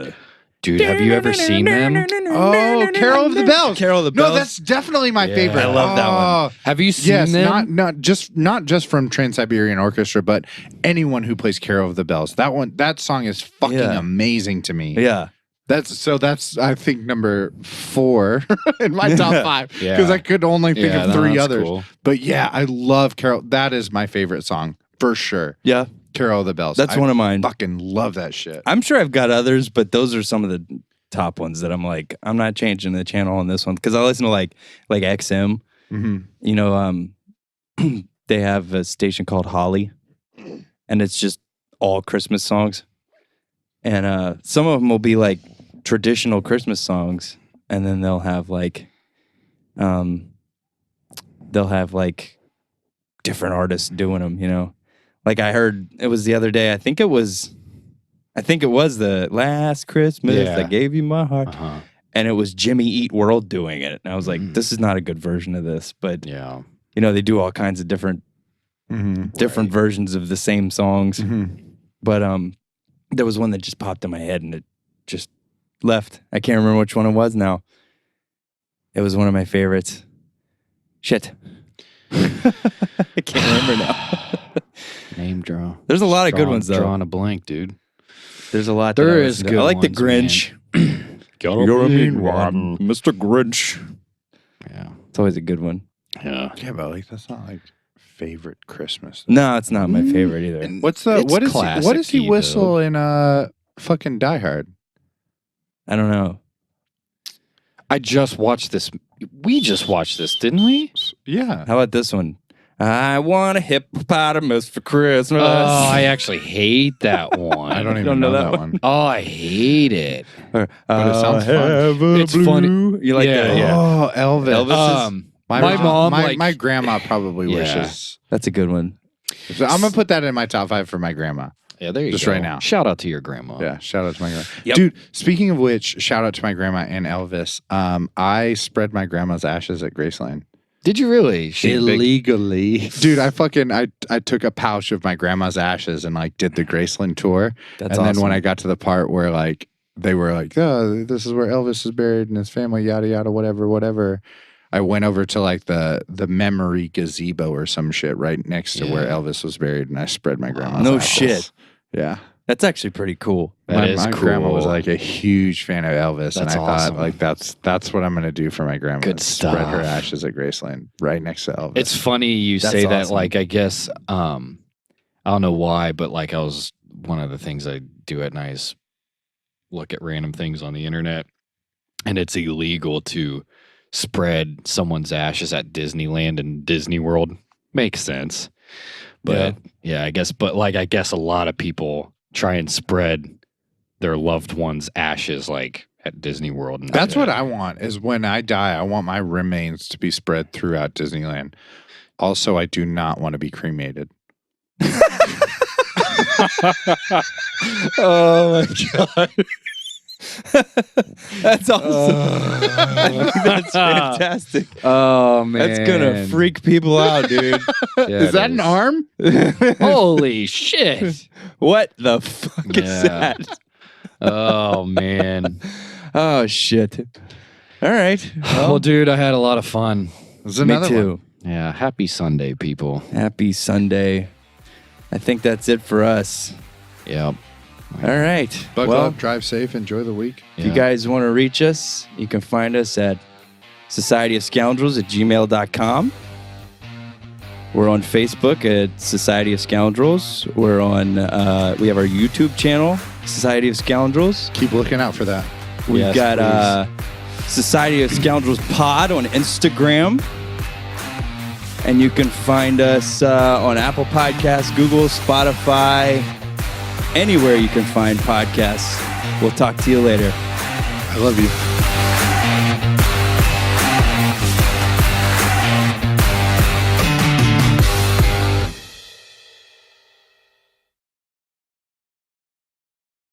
Dude, have you ever seen them? Oh, Carol of the Bells. Carol of the Bells. No, that's definitely my favorite. I love that one. Have you seen Yes, them? not just from Trans-Siberian Orchestra, but anyone who plays Carol of the Bells. That song is fucking Yeah. amazing to me. Yeah. That's I think number 4 in my top 5 Yeah. because I could only think Yeah, of no, 3 that's others. cool. But yeah, I love Carol. That is my favorite song for sure. Yeah. Carol of the Bells. That's one of mine. Fucking love that shit. I'm sure I've got others, but those are some of the top ones that I'm like, I'm not changing the channel on this one because I listen to like XM. Mm-hmm. You know, they have a station called Holly, and it's just all Christmas songs. And some of them will be like traditional Christmas songs, and then they'll have like different artists doing them. You know, like I heard it was the other day. I think it was I think it was the Last Christmas Yeah. I gave you my heart. Uh-huh. And it was Jimmy Eat World doing it. And I was like, this is not a good version of this. But, Yeah. you know, they do all kinds of different versions of the same songs. But there was one that just popped in my head and it just left. I can't remember which one it was now. It was one of my favorites. Shit. I can't remember now. Name draw. There's a lot of good ones, though. Drawing a blank, dude. There's a lot. There that is good I like the ones, Grinch. You're a mean one, Mr. Grinch. Yeah. It's always a good one. Yeah. Yeah, but like that's not like favorite Christmas. No, it's not my favorite either. What's the It's what is he classic-y, whistle in fucking Die Hard? I don't know. I just watched this. We just watched this, didn't we? Yeah. How about this one? I want a hippopotamus for Christmas. Oh, I actually hate that one. I don't even know that one. Oh, I hate it. But it sounds fun. It's funny. You like Yeah, that? yeah. Oh, Elvis. Elvis my mom, my, like- my grandma probably Yeah. wishes. That's a good one. So I'm gonna put that in my top 5 for my grandma. Yeah, there you Just go. right now. Shout out to your grandma. Yeah, shout out to my grandma. Yep. Dude, speaking of which, shout out to my grandma and Elvis. I spread my grandma's ashes at Graceland. Did you really? Illegally. Dude, I took a pouch of my grandma's ashes and like did the Graceland tour. That's and then when awesome. I got to the part where like they were like, oh, this is where Elvis is buried and his family, yada yada, whatever. I went over to like the memory gazebo or some shit right next to where Elvis was buried, and I spread my grandma's No ashes. shit. Yeah. That's actually pretty cool. That is my cool. grandma was like a huge fan of Elvis, and I That's thought awesome. like that's what I'm gonna do for my grandma. Good Spread her stuff. ashes at Graceland right next to Elvis. It's funny you That's say that. awesome. Like, I guess, I don't know why, but like one of the things I do at night is look at random things on the internet, and it's illegal to spread someone's ashes at Disneyland and Disney World. Makes sense. But yeah, I guess a lot of people try and spread their loved ones' ashes like at Disney World. And That's what I want is when I die, I want my remains to be spread throughout Disneyland. Also, I do not want to be cremated. Oh my god. That's awesome. That's fantastic. Oh man, That's gonna freak people out, dude. Is that an arm? Holy shit! What the fuck is Yeah. that? Oh man. Oh shit. All right. Well, dude, I had a lot of fun. There's Me another too. one. Yeah, happy Sunday, people. Happy Sunday. I think that's it for us. Yep. All right. Buckle Well, up, drive safe, enjoy the week. if you guys want to reach us, you can find us at societyofscoundrels@gmail.com. We're on Facebook at Society of Scoundrels. We're on, we have our YouTube channel, Society of Scoundrels. Keep looking out for that. We've Yes, got Society of Scoundrels Pod on Instagram. And you can find us on Apple Podcasts, Google, Spotify, anywhere you can find podcasts. We'll talk to you later. I love you.